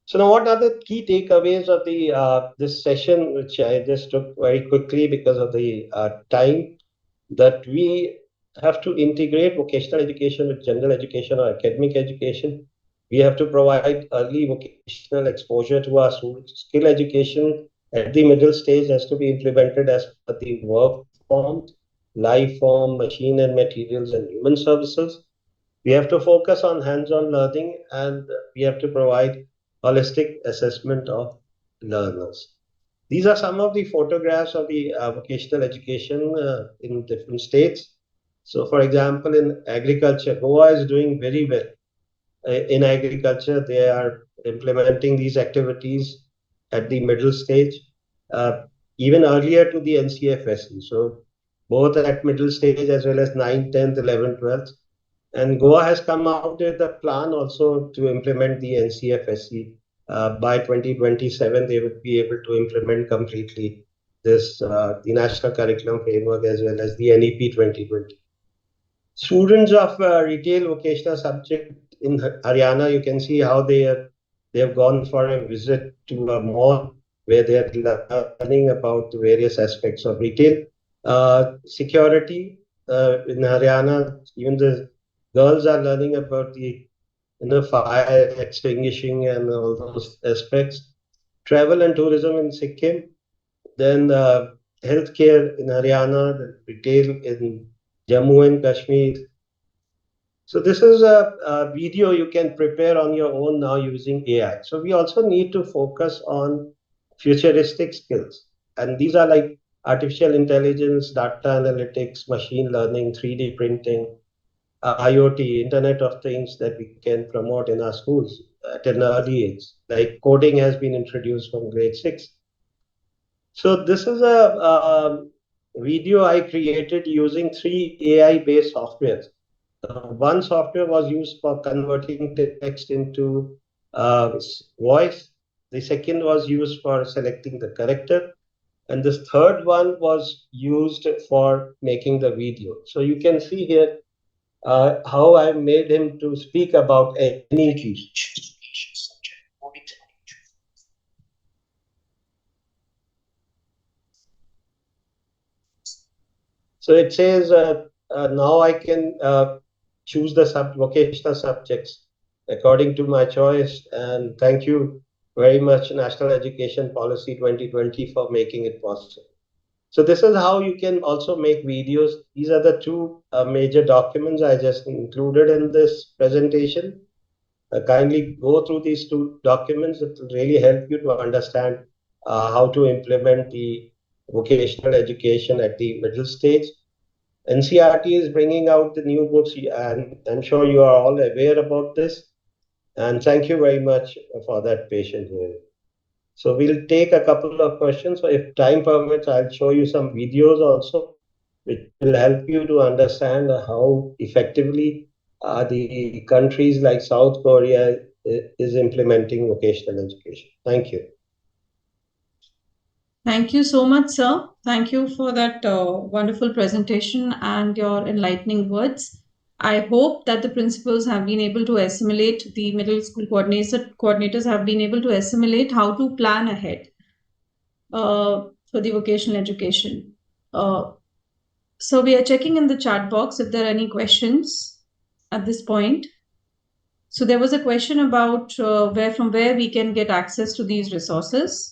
So now, what are the key takeaways of the this session, which I just took very quickly because of the time? that we have to integrate vocational education with general education or academic education. We have to provide early vocational exposure to our students. Skill education at the middle stage has to be implemented as per the work forms, life form, machine and materials, and human services. We have to focus on hands-on learning, and we have to provide holistic assessment of learners. These are some of the photographs of the vocational education in different states. So, for example, in agriculture, Goa is doing very well. In agriculture, they are implementing these activities at the middle stage, uh, even earlier to the NCFSE. So, both at middle stage as well as 9th, 10th, 11th, 12th. And Goa has come out with a plan also to implement the NCFSE. By 2027, they would be able to implement completely this the National Curriculum Framework as well as the NEP 2020. Students of retail vocational subject in Haryana, you can see how they have gone for a visit to a mall where they are learning about the various aspects of retail. Security in Haryana, even the girls are learning about the fire extinguishing and all those aspects. Travel and tourism in Sikkim, then healthcare in Haryana, the retail in Jammu and Kashmir. So this is a video you can prepare on your own now using AI. So we also need to focus on futuristic skills. And these are like artificial intelligence, data analytics, machine learning, 3D printing, IoT, Internet of Things that we can promote in our schools at an early age. Like coding has been introduced from grade 6. So this is a video I created using 3 AI-based softwares. One software was used for converting text into voice. The second was used for selecting the character. And this third one was used for making the video. So you can see here how I made him to speak about any piece. So it says now I can choose the vocational subjects according to my choice. And thank you very much, National Education Policy 2020, for making it possible. So this is how you can also make videos. These are the two major documents I just included in this presentation. Kindly go through these two documents. It will really help you to understand how to implement the vocational education at the middle stage. NCRT is bringing out the new books, and I'm sure you are all aware about this. And thank you very much for that patient hearing. So we'll take a couple of questions. So if time permits, I'll show you some videos also, which will help you to understand how effectively the countries like South Korea is implementing vocational education. Thank you. Thank you so much, sir. Thank you for that wonderful presentation and your enlightening words. I hope that the principals have been able to assimilate, the middle school coordinators have been able to assimilate how to plan ahead for the vocational education. So we are checking in the chat box if there are any questions at this point. So there was a question about from where we can get access to these resources.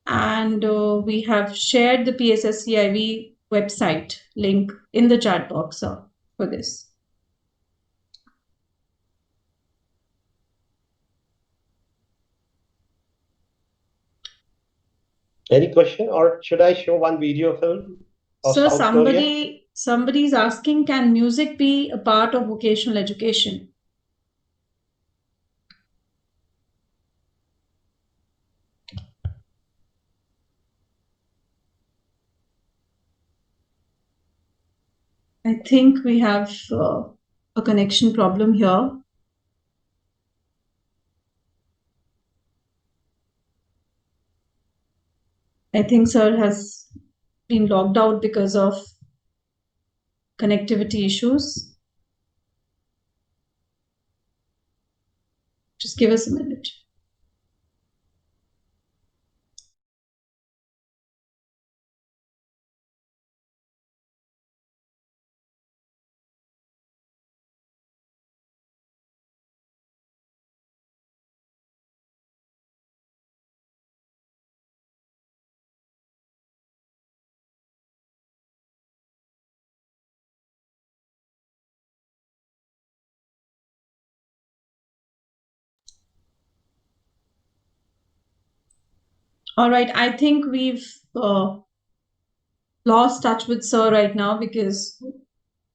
And we have shared the PSSCIV website link in the chat box for this. Any question, or should I show one video film of So South Korea? somebody's asking, can music be a part of vocational education? I think we have a connection problem here. I think sir has been logged out because of connectivity issues. Just give us a minute. All right. I think we've lost touch with Sir right now because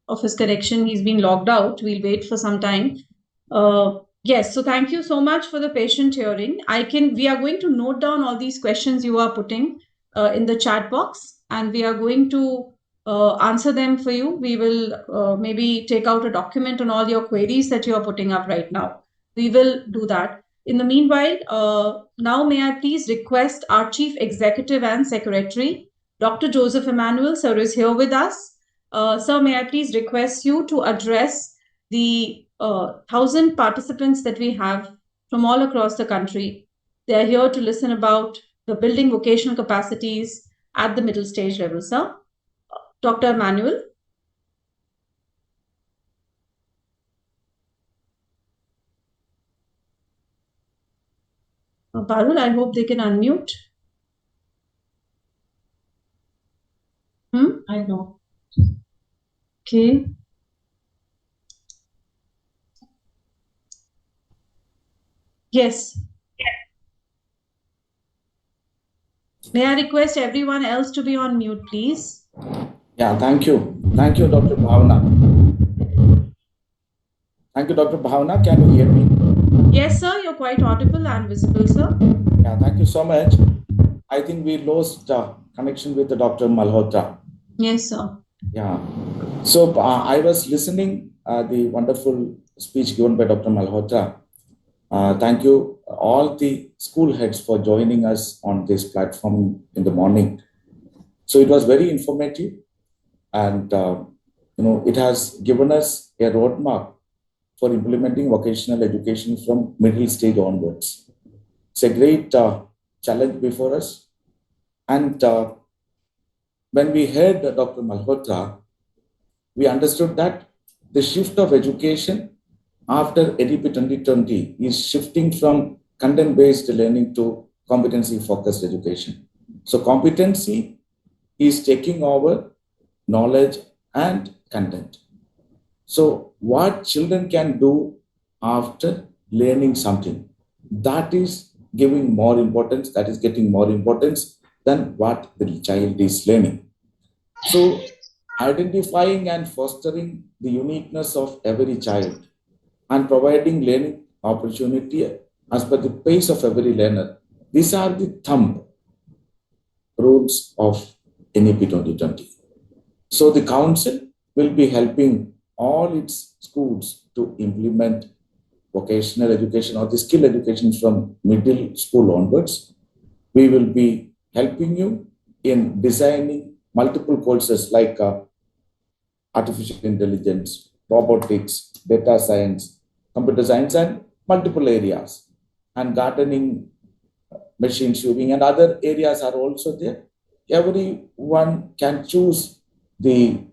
of his correction. He's been logged out. We'll wait for some time. Yes, so thank you so much for the patient hearing. We are going to note down all these questions you are putting in the chat box, and we are going to answer them for you. We will maybe take out a document on all your queries that you are putting up right now. We will do that. In the meanwhile, now may I please request our Chief Executive and Secretary, Dr. Joseph Emmanuel, sir, is here with us. Sir, may I please request you to address the 1,000 participants that we have from all across the country. They are here to listen about the building vocational capacities at the middle stage level, sir. Dr. Emmanuel. Parul, I hope they can unmute. I know. Okay. Yes. May I request everyone else to be on mute, please? Yeah, thank you. Thank you, Dr. Bhavna. Thank you, Dr. Bhavna. Can you hear me? Yes, sir. You're quite audible and visible, sir. Yeah, thank you so much. I think we lost connection with the Dr. Malhotra. Yes, sir. Yeah. So I was listening the wonderful speech given by Dr. Malhotra. Thank you, all the school heads, for joining us on this platform in the morning. So it was very informative, and it has given us a roadmap for implementing vocational education from middle stage onwards. It's a great challenge before us. And when we heard Dr. Malhotra, we understood that the shift of education after EDP 2020 is shifting from content-based learning to competency-focused education. So competency is taking over knowledge and content. So what children can do after learning something, that is giving more importance, that is getting more importance than what the child is learning. So identifying and fostering the uniqueness of every child and providing learning opportunity as per the pace of every learner, these are the thumb rules of NEP 2020. So the council will be helping all its schools to implement vocational education or the skill education from middle school onwards. We will be helping you in designing multiple courses like artificial intelligence, robotics, data science, computer science, and multiple areas. And gardening, machine shooting, and other areas are also there. Everyone can choose the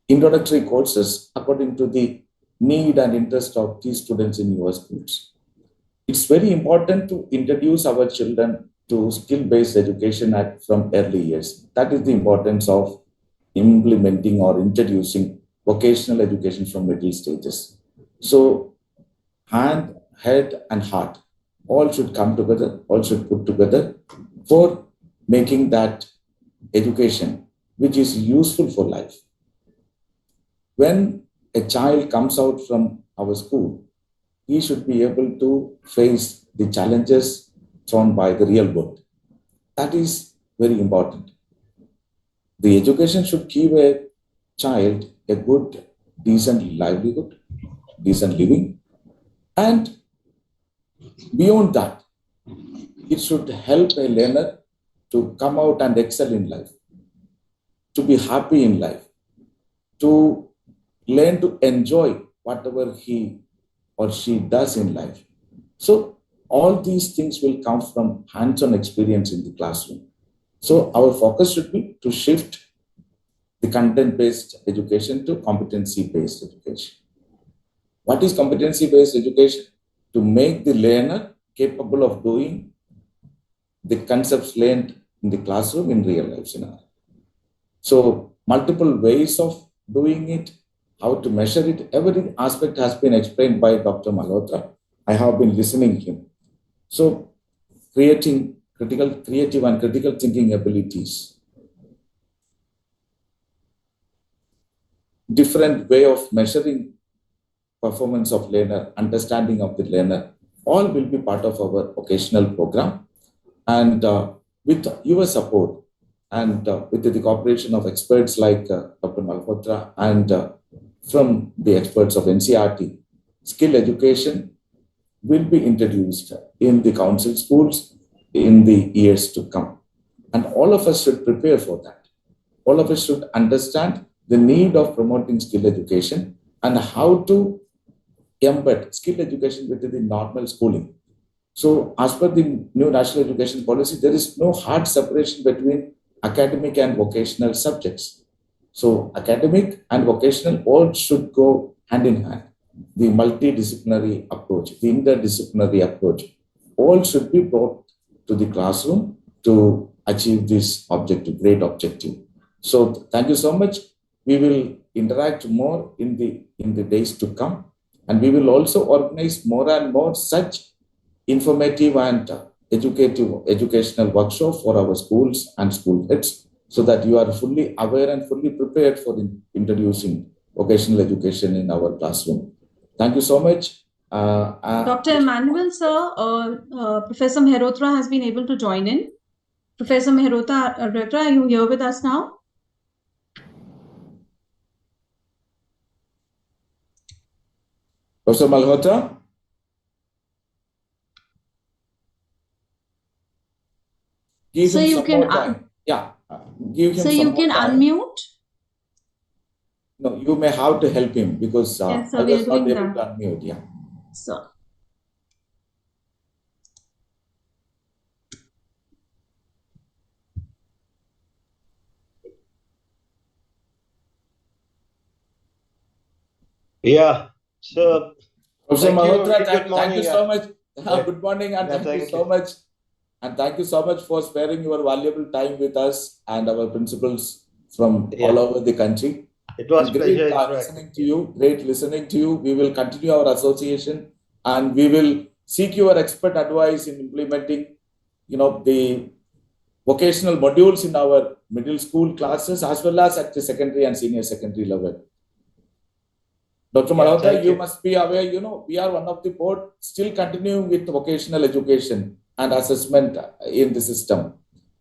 introductory courses according to the need and interest of the students in your schools. It's very important to introduce our children to skill-based education from early years. That is the importance of implementing or introducing vocational education from middle stages. So hand, head, and heart all should come together, all should put together for making that education which is useful for life. When a child comes out from our school, he should be able to face the challenges thrown by the real world. That is very important. The education should give a child a good, decent livelihood, decent living, and beyond that, it should help a learner to come out and excel in life, to be happy in life, to learn to enjoy whatever he or she does in life. So all these things will come from hands-on experience in the classroom. So our focus should be to shift the content-based education to competency-based education. What is competency-based education? To make the learner capable of doing the concepts learned in the classroom in real life scenario. So multiple ways of doing it, how to measure it, every aspect has been explained by Dr. Malhotra. I have been listening to him. So creating creative and critical thinking abilities, different way of measuring performance of learner, understanding of the learner, all will be part of our vocational program. And with your support and with the cooperation of experts like Dr. Malhotra and from the experts of NCRT, skill education will be introduced in the council schools in the years to come. And all of us should prepare for that. All of us should understand the need of promoting skill education and how to embed skill education within the normal schooling. So, as per the new national education policy, there is no hard separation between academic and vocational subjects. So, academic and vocational all should go hand in hand. The multidisciplinary approach, the interdisciplinary approach, all should be brought to the classroom to achieve this objective, great objective. So, thank you so much. We will interact more in the days to come, and we will also organize more and more such informative and educational workshop for our schools and school heads, so that you are fully aware and fully prepared for introducing vocational education in our classroom. Thank you so much. Dr. Emmanuel, sir, Professor Mehrotra has been able to join in. Professor Mehrotra, are you here with us now? Professor Malhotra? Give so him you some can more time. Yeah, give him so some you more can time. Unmute. No, you may have to help him because Yes, I sir, we are was not doing able to that. unmute. Yeah. So, Yeah. So Professor thank you. Malhotra, Good thank you morning. so much. Yeah. Good morning, and Yeah, thank you so much. And thank you so much for sparing your valuable time with us and our principals from all over the country. It was great pleasure listening to you. Great listening to you. We will continue our association, and we will seek your expert advice in implementing, the vocational modules in our middle school classes as well as at the secondary and senior secondary level. Dr. Malhotra, you must be aware, we are one of the board still continuing with vocational education and assessment in the system.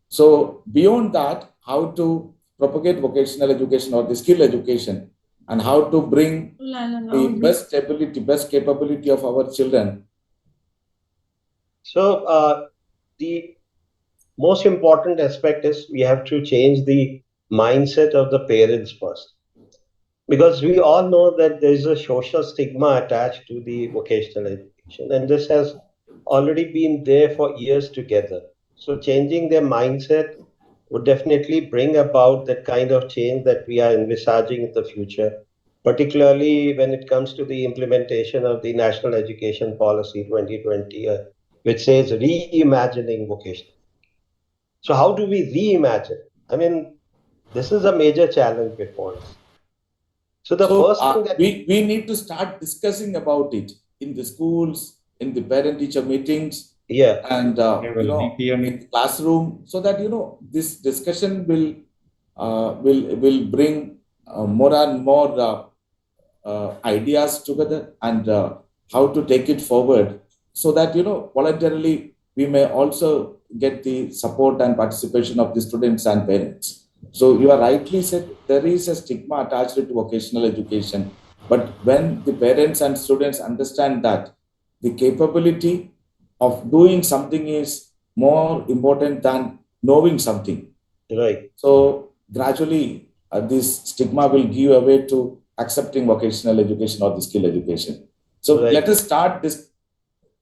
So beyond that, how to propagate vocational education or the skill education, and how to bring the best ability, best capability of our children. So the most important aspect is we have to change the mindset of the parents first. Because we all know that there is a social stigma attached to the vocational education, and this has already been there for years together. So changing their mindset would definitely bring about that kind of change that we are envisaging in the future, particularly when it comes to the implementation of the National Education Policy 2020, which says reimagining vocation. So how do we reimagine? I mean, this is a major challenge before us. So the first thing that we need to start discussing about it in the schools, in the parent-teacher meetings, and in the classroom, so that this discussion will bring more and more ideas together, and how to take it forward, so that voluntarily we may also get the support and participation of the students and parents. So you are rightly said, there is a stigma attached to vocational education. But when the parents and students understand that the capability of doing something is more important than knowing something. Right. So gradually, this stigma will give away to accepting vocational education or the skill education. So let us start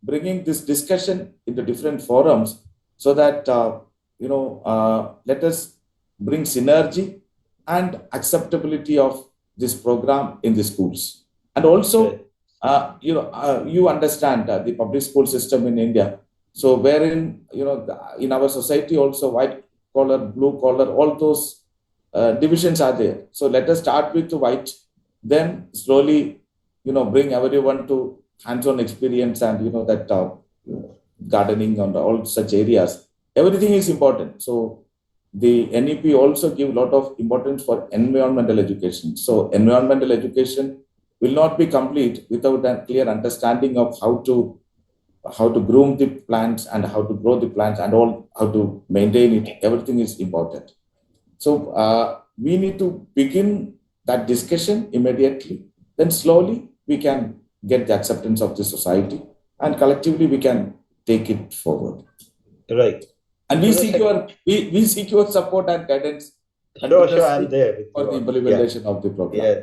bringing this discussion into different forums, so that, let us bring synergy and acceptability of this program in the schools. And also, you understand the public school system in India. So wherein, in our society also, white collar, blue collar, all those divisions are there. So let us start with the white, then slowly, bring everyone to hands-on experience and, that gardening and all such areas. everything is important. So the NEP also give a lot of importance for environmental education. So environmental education will not be complete without a clear understanding of how to groom the plants and how to grow the plants and all, how to maintain it. Everything is important. So we need to begin that discussion immediately. Then slowly we can get the acceptance of the society, and collectively we can take it forward. Right. And we seek your support and guidance. Sure, I'm there with for the implementation of the program. Yeah.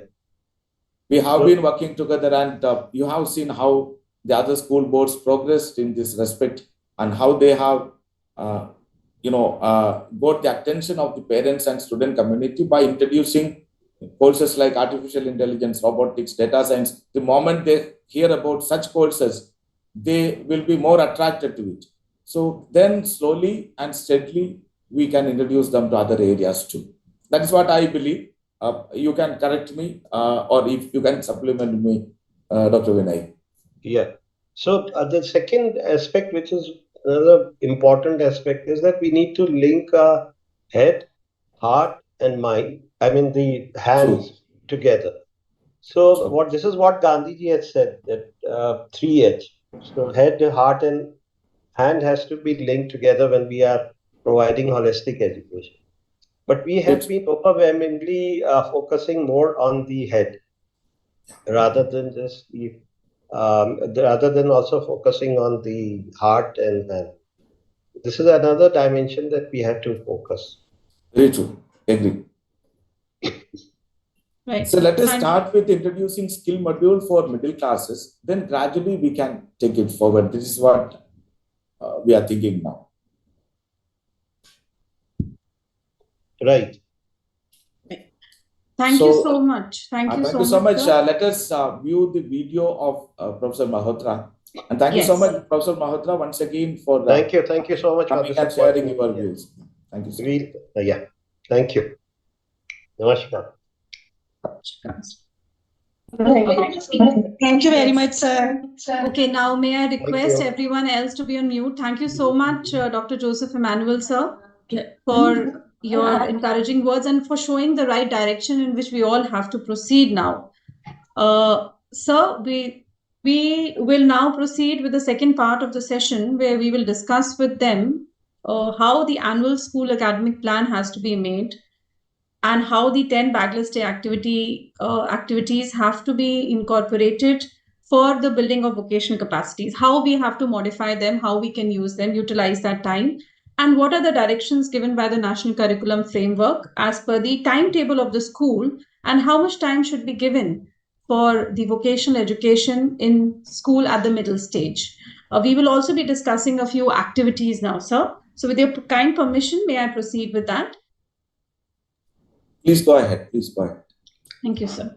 We have been working together, and you have seen how the other school boards progressed in this respect, and how they have, got the attention of the parents and student community by introducing courses like artificial intelligence, robotics, data science. The moment they hear about such courses, they will be more attracted to it. So then slowly and steadily, we can introduce them to other areas too. That is what I believe. You can correct me, or if you can supplement me, Dr. Vinay. Yeah. So the second aspect, which is another important aspect, is that we need to link head, heart, and mind. I mean the hands together. So this is what Gandhiji has said, that 3H. So head, heart, and hand has to be linked together when we are providing holistic education. But we have been overwhelmingly focusing more on the head rather than just rather than also focusing on the heart and hand. This is another dimension that we have to focus. Very true. Agree. Right. So let us start with introducing skill module for middle classes. Then gradually we can take it forward. This is what we are thinking now. Right. Thank you so much. Thank you so much. Let us view the video of Professor Malhotra. And thank you so much, Professor Malhotra, once again for thank you so much for and sharing your views. Thank you so much. Yeah. Thank you. Namaskar. Thank you very much, sir. Okay, now may I request everyone else to be on mute. Thank you so much, Dr. Joseph Emmanuel, sir, for your encouraging words and for showing the right direction in which we all have to proceed now. Sir, we will now proceed with the second part of the session, where we will discuss with them how the annual school academic plan has to be made, and how the 10 backlist day activities have to be incorporated for the building of vocational capacities, how we have to modify them, how we can use them, utilize that time, and what are the directions given by the National Curriculum Framework as per the timetable of the school, and how much time should be given for the vocational education in school at the middle stage. We will also be discussing a few activities now, sir. So with your kind permission, may I proceed with that? Please go ahead. Please go ahead. Thank you, sir.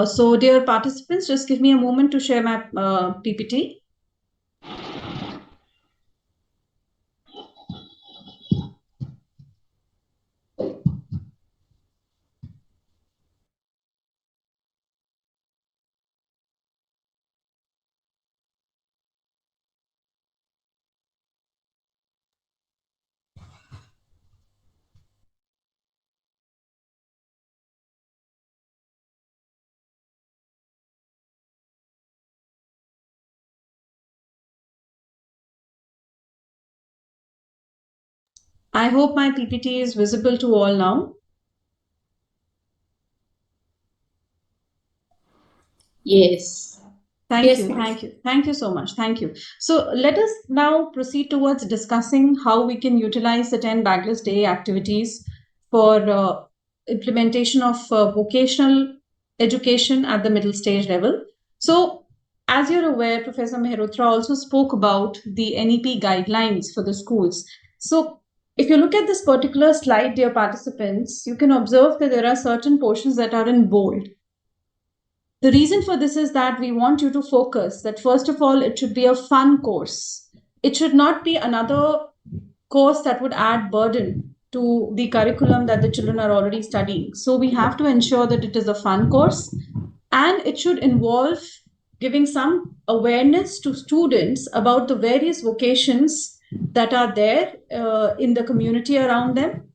So, dear participants, just give me a moment to share my PPT. I hope my PPT is visible to all now. Yes. Thank you so much. Thank you. So let us now proceed towards discussing how we can utilize the 10 backlist day activities for implementation of vocational education at the middle stage level. So as you're aware, Professor Mehrotra also spoke about the NEP guidelines for the schools. So if you look at this particular slide, dear participants, you can observe that there are certain portions that are in bold. The reason for this is that we want you to focus that, first of all, it should be a fun course. It should not be another course that would add burden to the curriculum that the children are already studying. So we have to ensure that it is a fun course, and it should involve giving some awareness to students about the various vocations that are there in the community around them.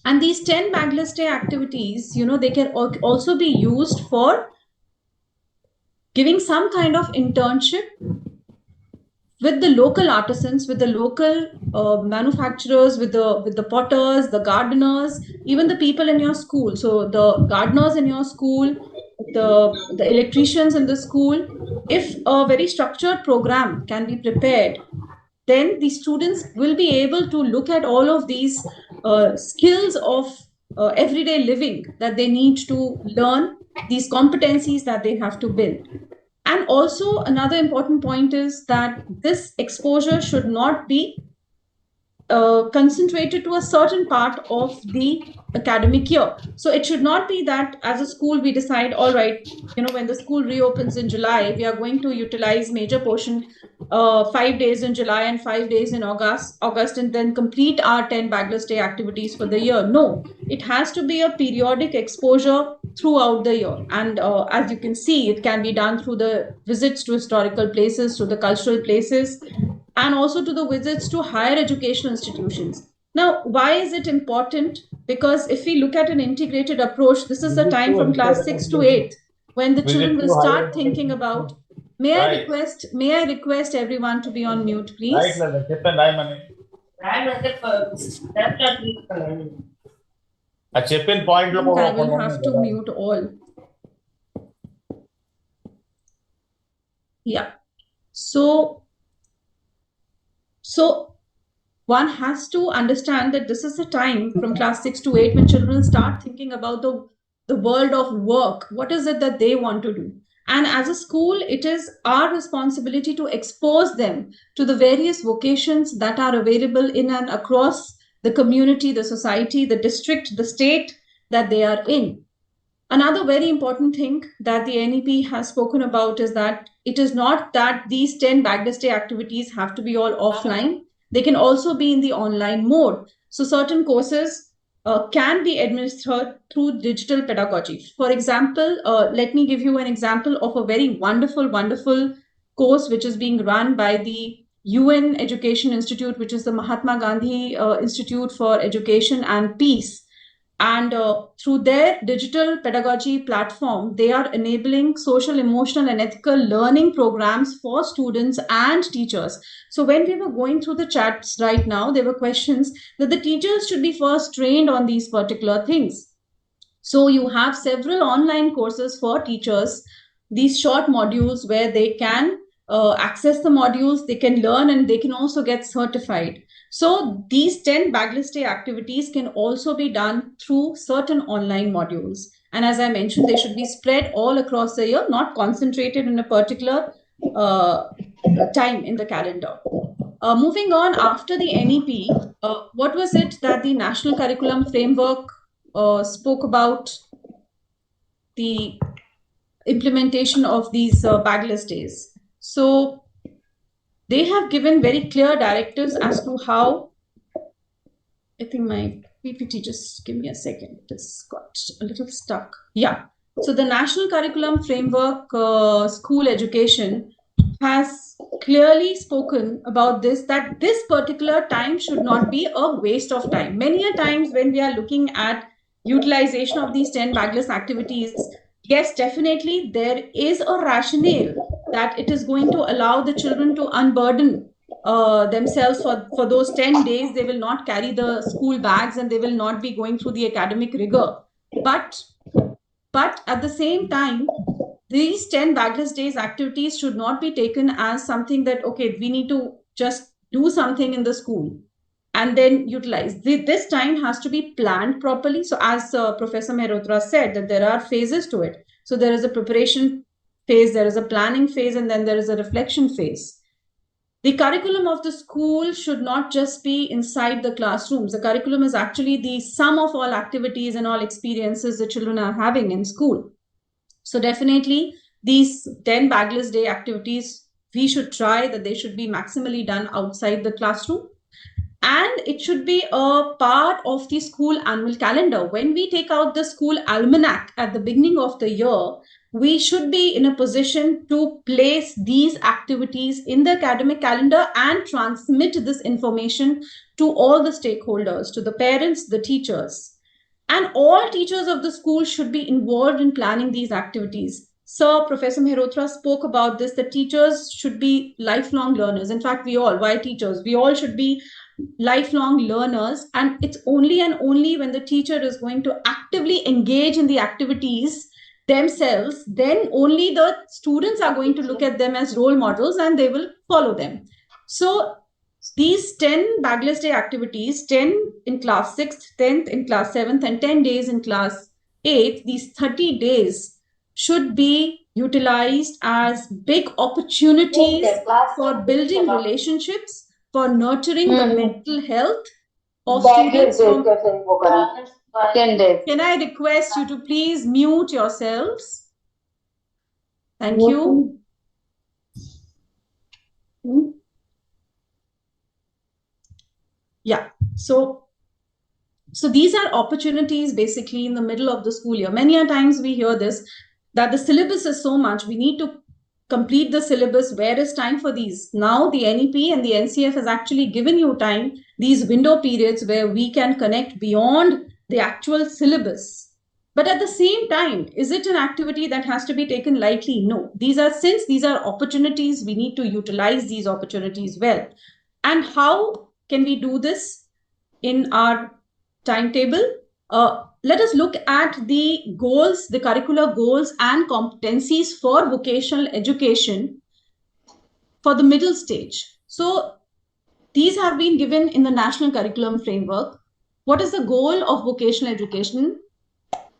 And these 10 bagless day activities, they can also be used for giving some kind of internship with the local artisans, with the local manufacturers, with the potters, the gardeners, even the people in your school. So the gardeners in your school, the electricians in the school, if a very structured program can be prepared, then the students will be able to look at all of these skills of everyday living that they need to learn, these competencies that they have to build. And also another important point is that this exposure should not be concentrated to a certain part of the academic year. So it should not be that as a school we decide, all right, when the school reopens in July, we are going to utilize major portion 5 days in July and 5 days in August, and then complete our 10 bagless day activities for the year. No, it has to be a periodic exposure throughout the year. And as you can see, it can be done through the visits to historical places, to the cultural places, and also to the visits to higher educational institutions. Now, why is it important? Because if we look at an integrated approach, this is the time from class 6 to 8 when the children will start thinking about. May I request everyone to be on mute, please? చెప్పిన point I will have to mute all. Yeah. So one has to understand that this is the time from class 6 to 8 when children start thinking about the world of work. What is it that they want to do? And as a school, it is our responsibility to expose them to the various vocations that are available in and across the community, the society, the district, the state that they are in. Another very important thing that the NEP has spoken about is that it is not that these 10 bagless day activities have to be all offline. They can also be in the online mode. So certain courses can be administered through digital pedagogy. For example, let me give you an example of a very wonderful, wonderful course which is being run by the UN Education Institute, which is the Mahatma Gandhi Institute for Education and Peace. And through their digital pedagogy platform, they are enabling social, emotional, and ethical learning programs for students and teachers. So when we were going through the chats right now, there were questions that the teachers should be first trained on these particular things. So you have several online courses for teachers, these short modules where they can access the modules, they can learn, and they can also get certified. So these 10 bagless day activities can also be done through certain online modules. And as I mentioned, they should be spread all across the year, not concentrated in a particular time in the calendar. Moving on, after the NEP, what was it that the National Curriculum Framework spoke about? The implementation of these bagless days. So they have given very clear directives as to how. I think my PPT, just give me a second. It's got a little stuck. Yeah. So the National Curriculum Framework School Education has clearly spoken about this, that this particular time should not be a waste of time. Many a times when we are looking at utilization of these 10 bagless activities, yes, definitely there is a rationale that it is going to allow the children to unburden themselves for those 10 days. They will not carry the school bags and they will not be going through the academic rigor. But at the same time, these 10 bagless days activities should not be taken as something that, okay, we need to just do something in the school and then utilize. This time has to be planned properly. So as Professor Mehrotra said, that there are phases to it. So there is a preparation phase, there is a planning phase, and then there is a reflection phase. The curriculum of the school should not just be inside the classrooms. The curriculum is actually the sum of all activities and all experiences the children are having in school. So definitely these 10 bagless day activities, we should try that they should be maximally done outside the classroom. And it should be a part of the school annual calendar. When we take out the school almanac at the beginning of the year, we should be in a position to place these activities in the academic calendar and transmit this information to all the stakeholders, to the parents, the teachers. And all teachers of the school should be involved in planning these activities. Sir, Professor Mehrotra spoke about this, that teachers should be lifelong learners. In fact, why teachers? We all should be lifelong learners. And it's only and only when the teacher is going to actively engage in the activities themselves, then only the students are going to look at them as role models and they will follow them. So these 10 bagless day activities, 10 in class 6th, 10th in class 7th, and 10 days in class 8th, these 30 days should be utilized as big opportunities for building relationships, for nurturing the mental health of students. Can I request you to please mute yourselves? Thank you. Yeah, so these are opportunities basically in the middle of the school year. Many a times we hear this, that the syllabus is so much, we need to complete the syllabus. Where is time for these? Now the NEP and the NCF has actually given you time, these window periods where we can connect beyond the actual syllabus. But at the same time, is it an activity that has to be taken lightly? No. Since these are opportunities, we need to utilize these opportunities well. And how can we do this in our timetable? Let us look at the goals, the curricular goals and competencies for vocational education for the middle stage. So these have been given in the National Curriculum Framework. What is the goal of vocational education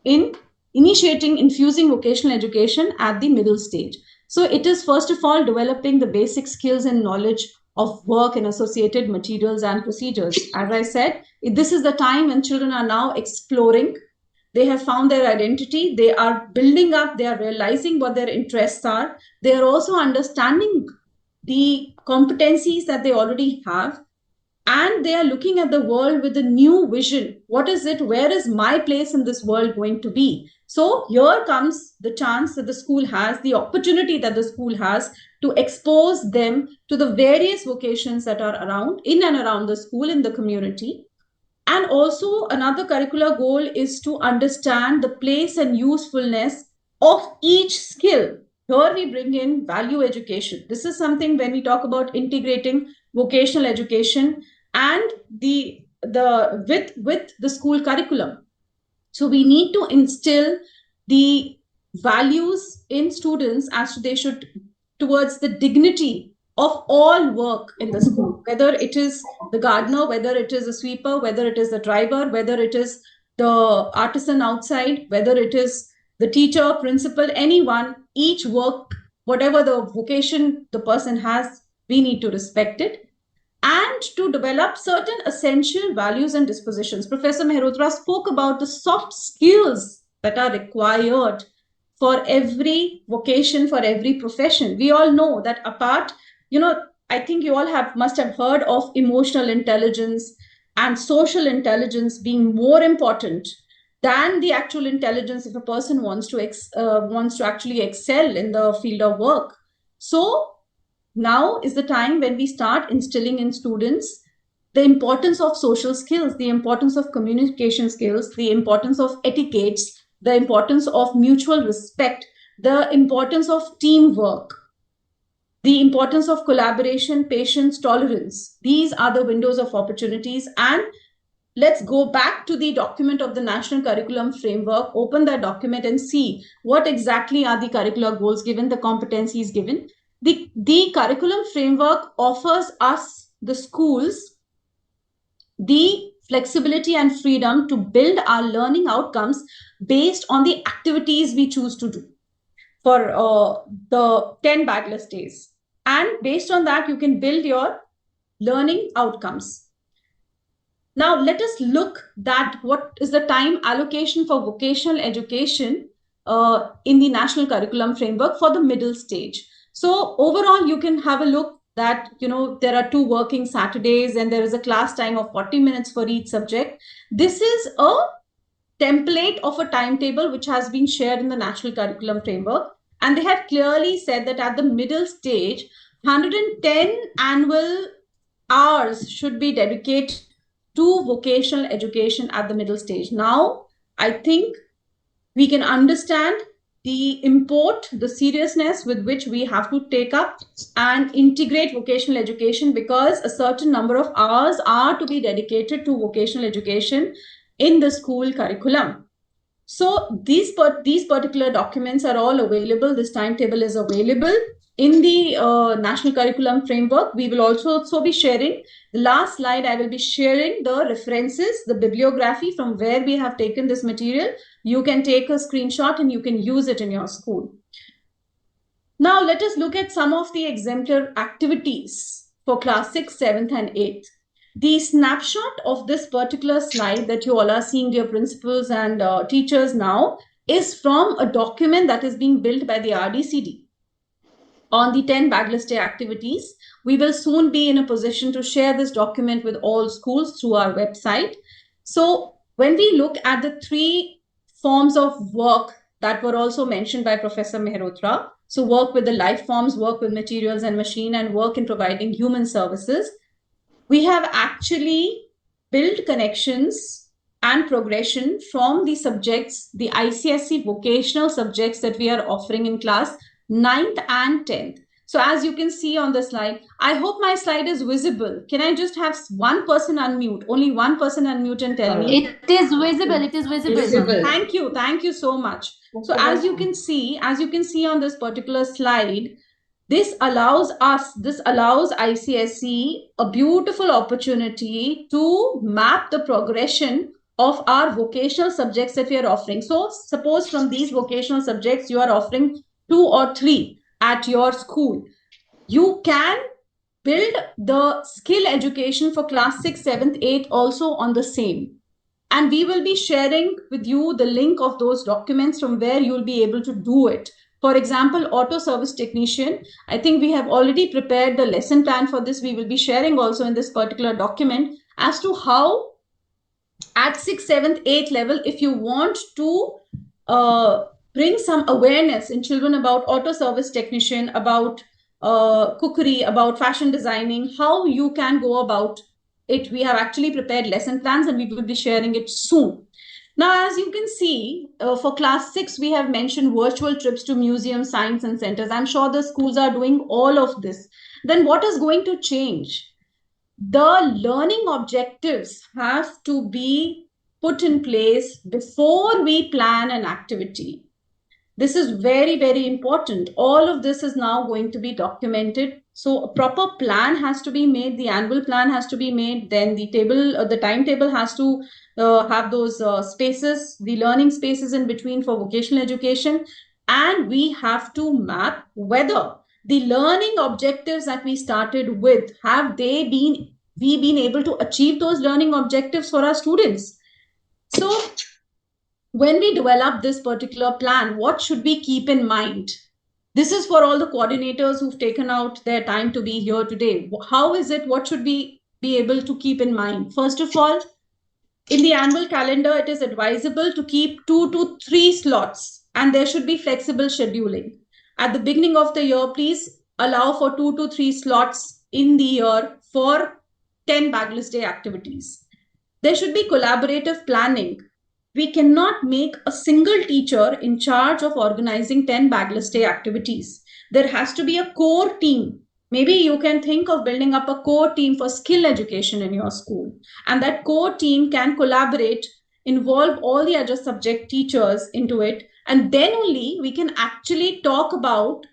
in infusing vocational education at the middle stage? So it is, first of all, developing the basic skills and knowledge of work and associated materials and procedures. As I said, this is the time when children are now exploring. They have found their identity. They are building up. They are realizing what their interests are. They are also understanding the competencies that they already have. And they are looking at the world with a new vision. What is it? Where is my place in this world going to be? So here comes the chance that the school has, the opportunity that the school has to expose them to the various vocations that are around, in and around the school, in the community. And also another curricular goal is to understand the place and usefulness of each skill. Here we bring in value education. This is something when we talk about integrating vocational education and with the school curriculum. So we need to instill the values in students as they should towards the dignity of all work in the school, whether it is the gardener, whether it is a sweeper, whether it is the driver, whether it is the artisan outside, whether it is the teacher, principal, anyone, each work, whatever the vocation the person has, we need to respect it. And to develop certain essential values and dispositions. Professor Mehrotra spoke about the soft skills that are required for every vocation, for every profession. We all know that apart, I think you all must have heard of emotional intelligence and social intelligence being more important than the actual intelligence if a person wants to actually excel in the field of work. So now is the time when we start instilling in students the importance of social skills, the importance of communication skills, the importance of etiquettes, the importance of mutual respect, the importance of teamwork, the importance of collaboration, patience, tolerance. These are the windows of opportunities. And let's go back to the document of the National Curriculum Framework, open that document and see what exactly are the curricular goals given, the competencies given. The curriculum framework offers us, the schools, the flexibility and freedom to build our learning outcomes based on the activities we choose to do for the 10 bagless days. And based on that, you can build your learning outcomes. Now, let us look at what is the time allocation for vocational education in the National Curriculum Framework for the middle stage. So overall, you can have a look that, there are 2 working Saturdays and there is a class time of 40 minutes for each subject. This is a template of a timetable which has been shared in the National Curriculum Framework. And they have clearly said that at the middle stage, 110 annual hours should be dedicated to vocational education at the middle stage. Now, I think we can understand the import, the seriousness with which we have to take up and integrate vocational education, because a certain number of hours are to be dedicated to vocational education in the school curriculum. So these particular documents are all available. This timetable is available in the National Curriculum Framework. We will also be sharing, the last slide, I will be sharing the references, the bibliography from where we have taken this material. You can take a screenshot and you can use it in your school. Now let us look at some of the exemplar activities for class 6th, 7th and 8th. The snapshot of this particular slide that you all are seeing, dear principals and teachers now, is from a document that is being built by the RDCD on the 10 Bagless Day activities. We will soon be in a position to share this document with all schools through our website. So when we look at the 3 forms of work that were also mentioned by Professor Mehrotra, so work with the life forms, work with materials and machine, and work in providing human services, we have actually built connections and progression from the subjects, the ICSE vocational subjects that we are offering in class 9th and 10th. So as you can see on the slide, I hope my slide is visible. Can I just have one person unmute? Only one person unmute and tell me. It is visible. It is visible. Thank you. Thank you so much. So as you can see on this particular slide, this allows ICSE a beautiful opportunity to map the progression of our vocational subjects that we are offering. So suppose from these vocational subjects, you are offering 2 or 3 at your school. You can build the skill education for class 6th, 7th, 8th also on the same. And we will be sharing with you the link of those documents from where you'll be able to do it. For example, auto service technician, I think we have already prepared the lesson plan for this. We will be sharing also in this particular document as to how at 6th, 7th, 8th level, if you want to bring some awareness in children about auto service technician, about cookery, about fashion designing, how you can go about it. We have actually prepared lesson plans and we will be sharing it soon. Now, as you can see, for class 6, we have mentioned virtual trips to museums, science and centers. I'm sure the schools are doing all of this. Then what is going to change? The learning objectives have to be put in place before we plan an activity. This is very, very important. All of this is now going to be documented. So a proper plan has to be made. The annual plan has to be made. Then the timetable has to have those spaces, the learning spaces in between for vocational education. And we have to map whether the learning objectives that we started with, we been able to achieve those learning objectives for our students? So when we develop this particular plan, what should we keep in mind? This is for all the coordinators who've taken out their time to be here today. How is it? What should we be able to keep in mind? First of all, in the annual calendar, it is advisable to keep 2 to 3 slots, and there should be flexible scheduling. At the beginning of the year, please allow for 2 to 3 slots in the year for 10 Bagless Day activities. There should be collaborative planning. We cannot make a single teacher in charge of organizing 10 Bagless Day activities. There has to be a core team. Maybe you can think of building up a core team for skill education in your school. And that core team can collaborate, involve all the other subject teachers into it. And then only we can actually talk about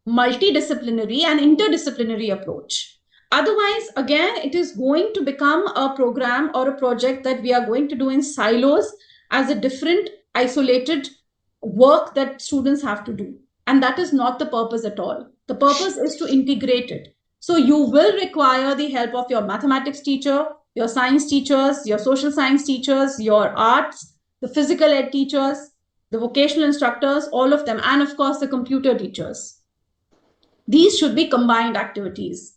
multidisciplinary and interdisciplinary approach. Otherwise, again, it is going to become a program or a project that we are going to do in silos as a different isolated work that students have to do. And that is not the purpose at all. The purpose is to integrate it. So you will require the help of your mathematics teacher, your science teachers, your social science teachers, your arts, the physical ed teachers, the vocational instructors, all of them, and of course the computer teachers. These should be combined activities.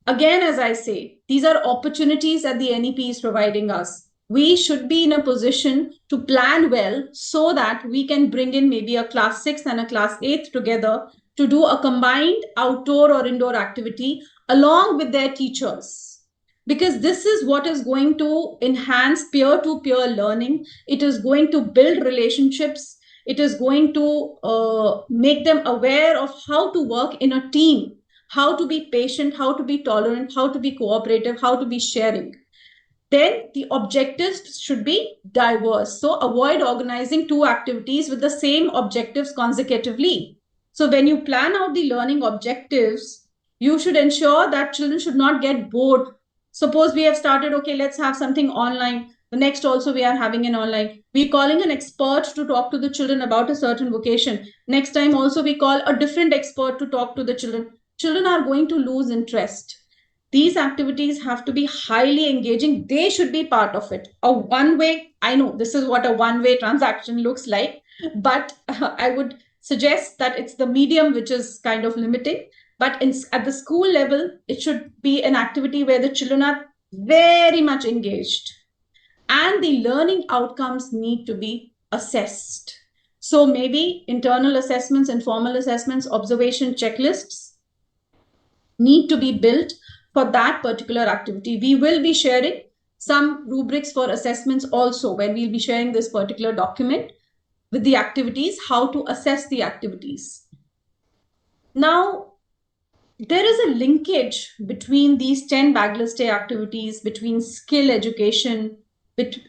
Again, as I say, these are opportunities that the NEP is providing us. we should be in a position to plan well so that we can bring in maybe a class 6 and a class 8 together to do a combined outdoor or indoor activity along with their teachers. Because this is what is going to enhance peer-to-peer learning. It is going to build relationships. It is going to make them aware of how to work in a team, how to be patient, how to be tolerant, how to be cooperative, how to be sharing. Then the objectives should be diverse. So avoid organizing two activities with the same objectives consecutively. So when you plan out the learning objectives, you should ensure that children should not get bored. Suppose we have started, okay, let's have something online. The next also we are having an online. We're calling an expert to talk to the children about a certain vocation. Next time also we call a different expert to talk to the children. Children are going to lose interest. These activities have to be highly engaging. They should be part of it. A one-way, I know this is what a one-way transaction looks like, but I would suggest that it's the medium which is kind of limiting. But at the school level, it should be an activity where the children are very much engaged. And the learning outcomes need to be assessed. So maybe internal assessments, informal assessments, observation checklists need to be built for that particular activity. We will be sharing some rubrics for assessments also when we'll be sharing this particular document with the activities, how to assess the activities. Now, there is a linkage between these 10 backlist day activities, between skill education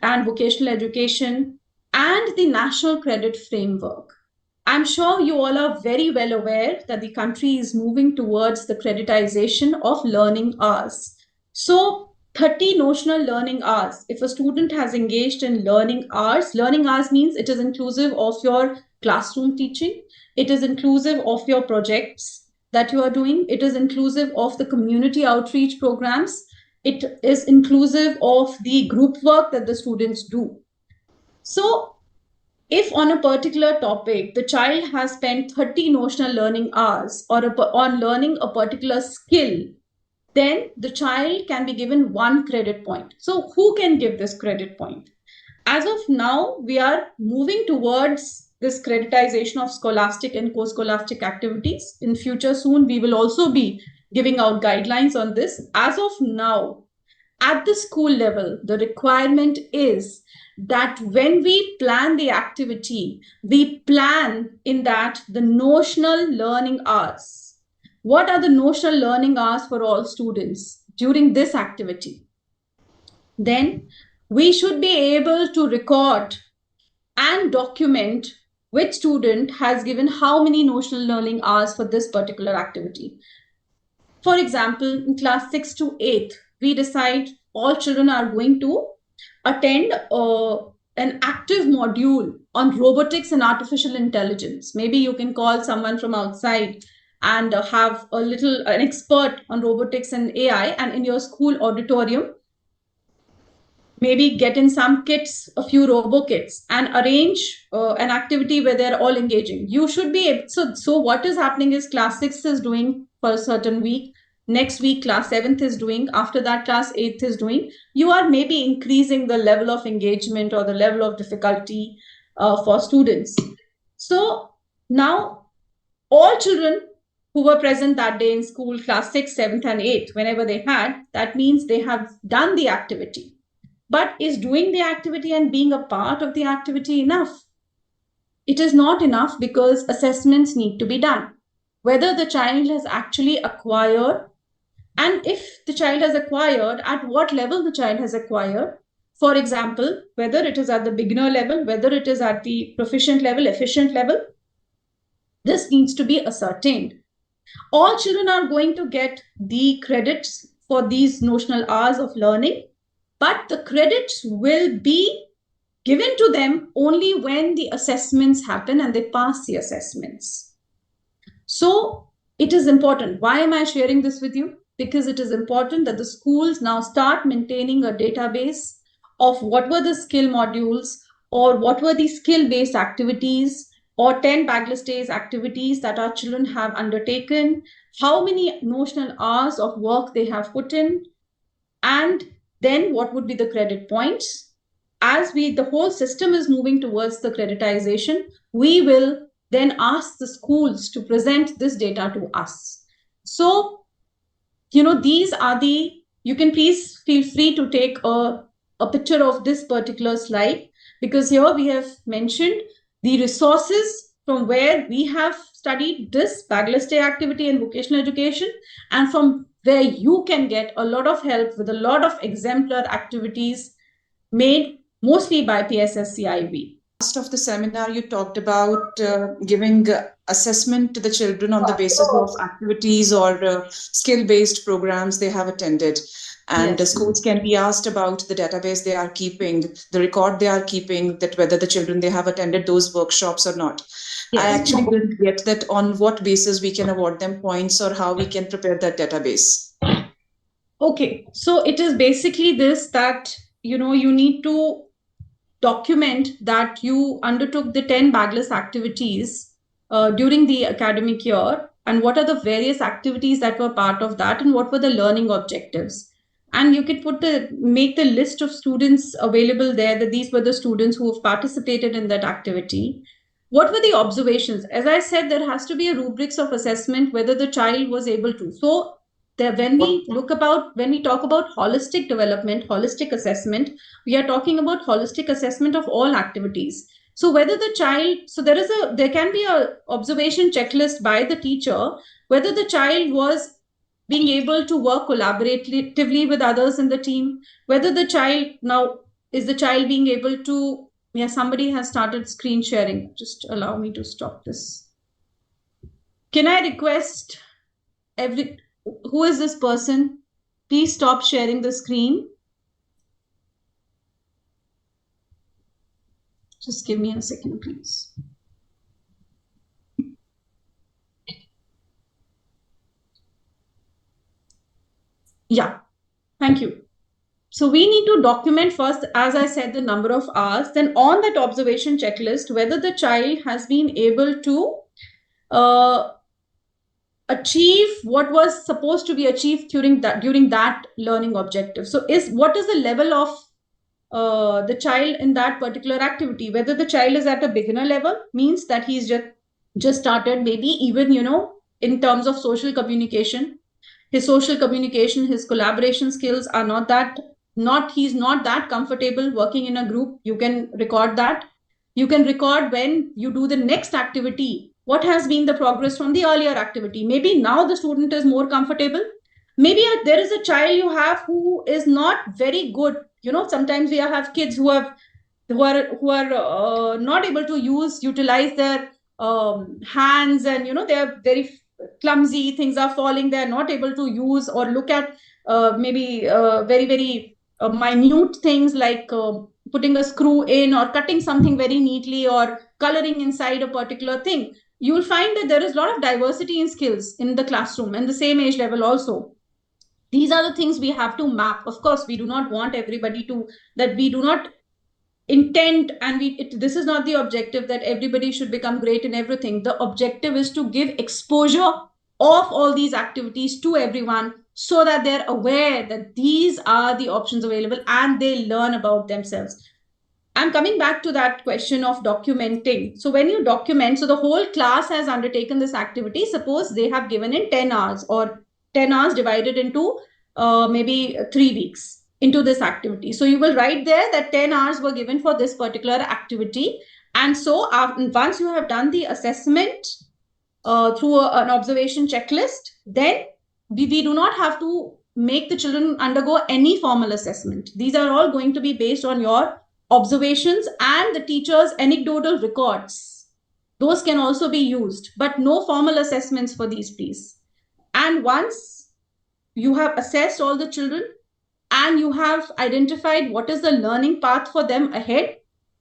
and vocational education and the national credit framework. I'm sure you all are very well aware that the country is moving towards the creditization of learning hours. So 30 notional learning hours. If a student has engaged in learning hours means it is inclusive of your classroom teaching. It is inclusive of your projects that you are doing. It is inclusive of the community outreach programs. It is inclusive of the group work that the students do. So if on a particular topic, the child has spent 30 notional learning hours or on learning a particular skill, then the child can be given 1 credit point. So who can give this credit point? As of now, we are moving towards this creditization of scholastic and co-scholastic activities. In future soon, we will also be giving out guidelines on this. As of now, at the school level, the requirement is that when we plan the activity, we plan in that the notional learning hours. What are the notional learning hours for all students during this activity? Then we should be able to record and document which student has given how many notional learning hours for this particular activity. For example, in class 6 to 8, we decide all children are going to attend an active module on robotics and artificial intelligence. Maybe you can call someone from outside and have an expert on robotics and AI, and in your school auditorium, maybe get in some kits, a few robo kits, and arrange an activity where they're all engaging. You should be able, so what is happening is class 6 is doing for a certain week. Next week, class 7th is doing. After that, class 8th is doing. You are maybe increasing the level of engagement or the level of difficulty for students. So now all children who were present that day in school, class 6, 7th, and 8th, whenever they had, that means they have done the activity. But is doing the activity and being a part of the activity enough? It is not enough because assessments need to be done. Whether the child has actually acquired, and if the child has acquired, at what level the child has acquired. For example, whether it is at the beginner level, whether it is at the proficient level, efficient level, this needs to be ascertained. All children are going to get the credits for these notional hours of learning, but the credits will be given to them only when the assessments happen and they pass the assessments. So it is important. Why am I sharing this with you? Because it is important that the schools now start maintaining a database of what were the skill modules or what were the skill-based activities or 10 backlist days activities that our children have undertaken, how many notional hours of work they have put in, and then what would be the credit points. as the whole system is moving towards the creditization, we will then ask the schools to present this data to us. So, these are you can please feel free to take a picture of this particular slide, because here we have mentioned the resources from where we have studied this bagless day activity in vocational education, and from where you can get a lot of help with a lot of exemplar activities made mostly by PSSCIV. Last of the seminar, you talked about giving assessment to the children on the basis of activities or skill-based programs they have attended. And the schools can be asked about the database they are keeping, the record they are keeping, that whether the children they have attended those workshops or not. I actually didn't get that on what basis we can award them points or how we can prepare that database. Okay, so it is basically this, that you need to document that you undertook the 10 bagless activities during the academic year, and what are the various activities that were part of that, and what were the learning objectives. And you could make the list of students available there, that these were the students who have participated in that activity. What were the observations? As I said, there has to be a rubrics of assessment whether the child was able to. So when we talk about holistic development, holistic assessment, we are talking about holistic assessment of all activities. So whether the child, so there can be a observation checklist by the teacher, whether the child was being able to work collaboratively with others in the team, whether the child is the child being able to, somebody has started screen sharing. Just allow me to stop this. Can I request who is this person? Please stop sharing the screen. Just give me a second, please. Yeah, thank you. So we need to document first, as I said, the number of hours. Then on that observation checklist, whether the child has been able to achieve what was supposed to be achieved during that learning objective. So what is the level of the child in that particular activity? Whether the child is at a beginner level, means that he's just started, maybe even in terms of social communication, his collaboration skills are he's not that comfortable working in a group. You can record that. You can record when you do the next activity, what has been the progress from the earlier activity. Maybe now the student is more comfortable. Maybe there is a child you have who is not very good. Sometimes we have kids who are not able to utilize their hands, and they are very clumsy, things are falling, they are not able to use or look at maybe very, very minute things like putting a screw in, or cutting something very neatly, or coloring inside a particular thing. You will find that there is a lot of diversity in skills in the classroom and the same age level also. These are the things we have to map. Of course, we do not want everybody we do not intend, and this is not the objective that everybody should become great in everything. The objective is to give exposure of all these activities to everyone, so that they're aware that these are the options available and they learn about themselves. I'm coming back to that question of documenting. So when you document, so the whole class has undertaken this activity. Suppose they have given in 10 hours, or 10 hours divided into maybe 3 weeks into this activity. So you will write there that 10 hours were given for this particular activity. And so once you have done the assessment through an observation checklist, then we do not have to make the children undergo any formal assessment. These are all going to be based on your observations and the teacher's anecdotal records. Those can also be used, but no formal assessments for these, please. And once you have assessed all the children and you have identified what is the learning path for them ahead,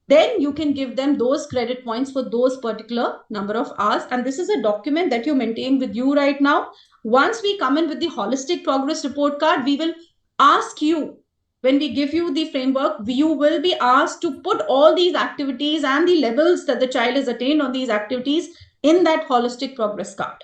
then you can give them those credit points for those particular number of hours. And this is a document that you maintain with you right now. Once we come in with the holistic progress report card, we will ask you, when we give you the framework, you will be asked to put all these activities and the levels that the child has attained on these activities in that holistic progress card.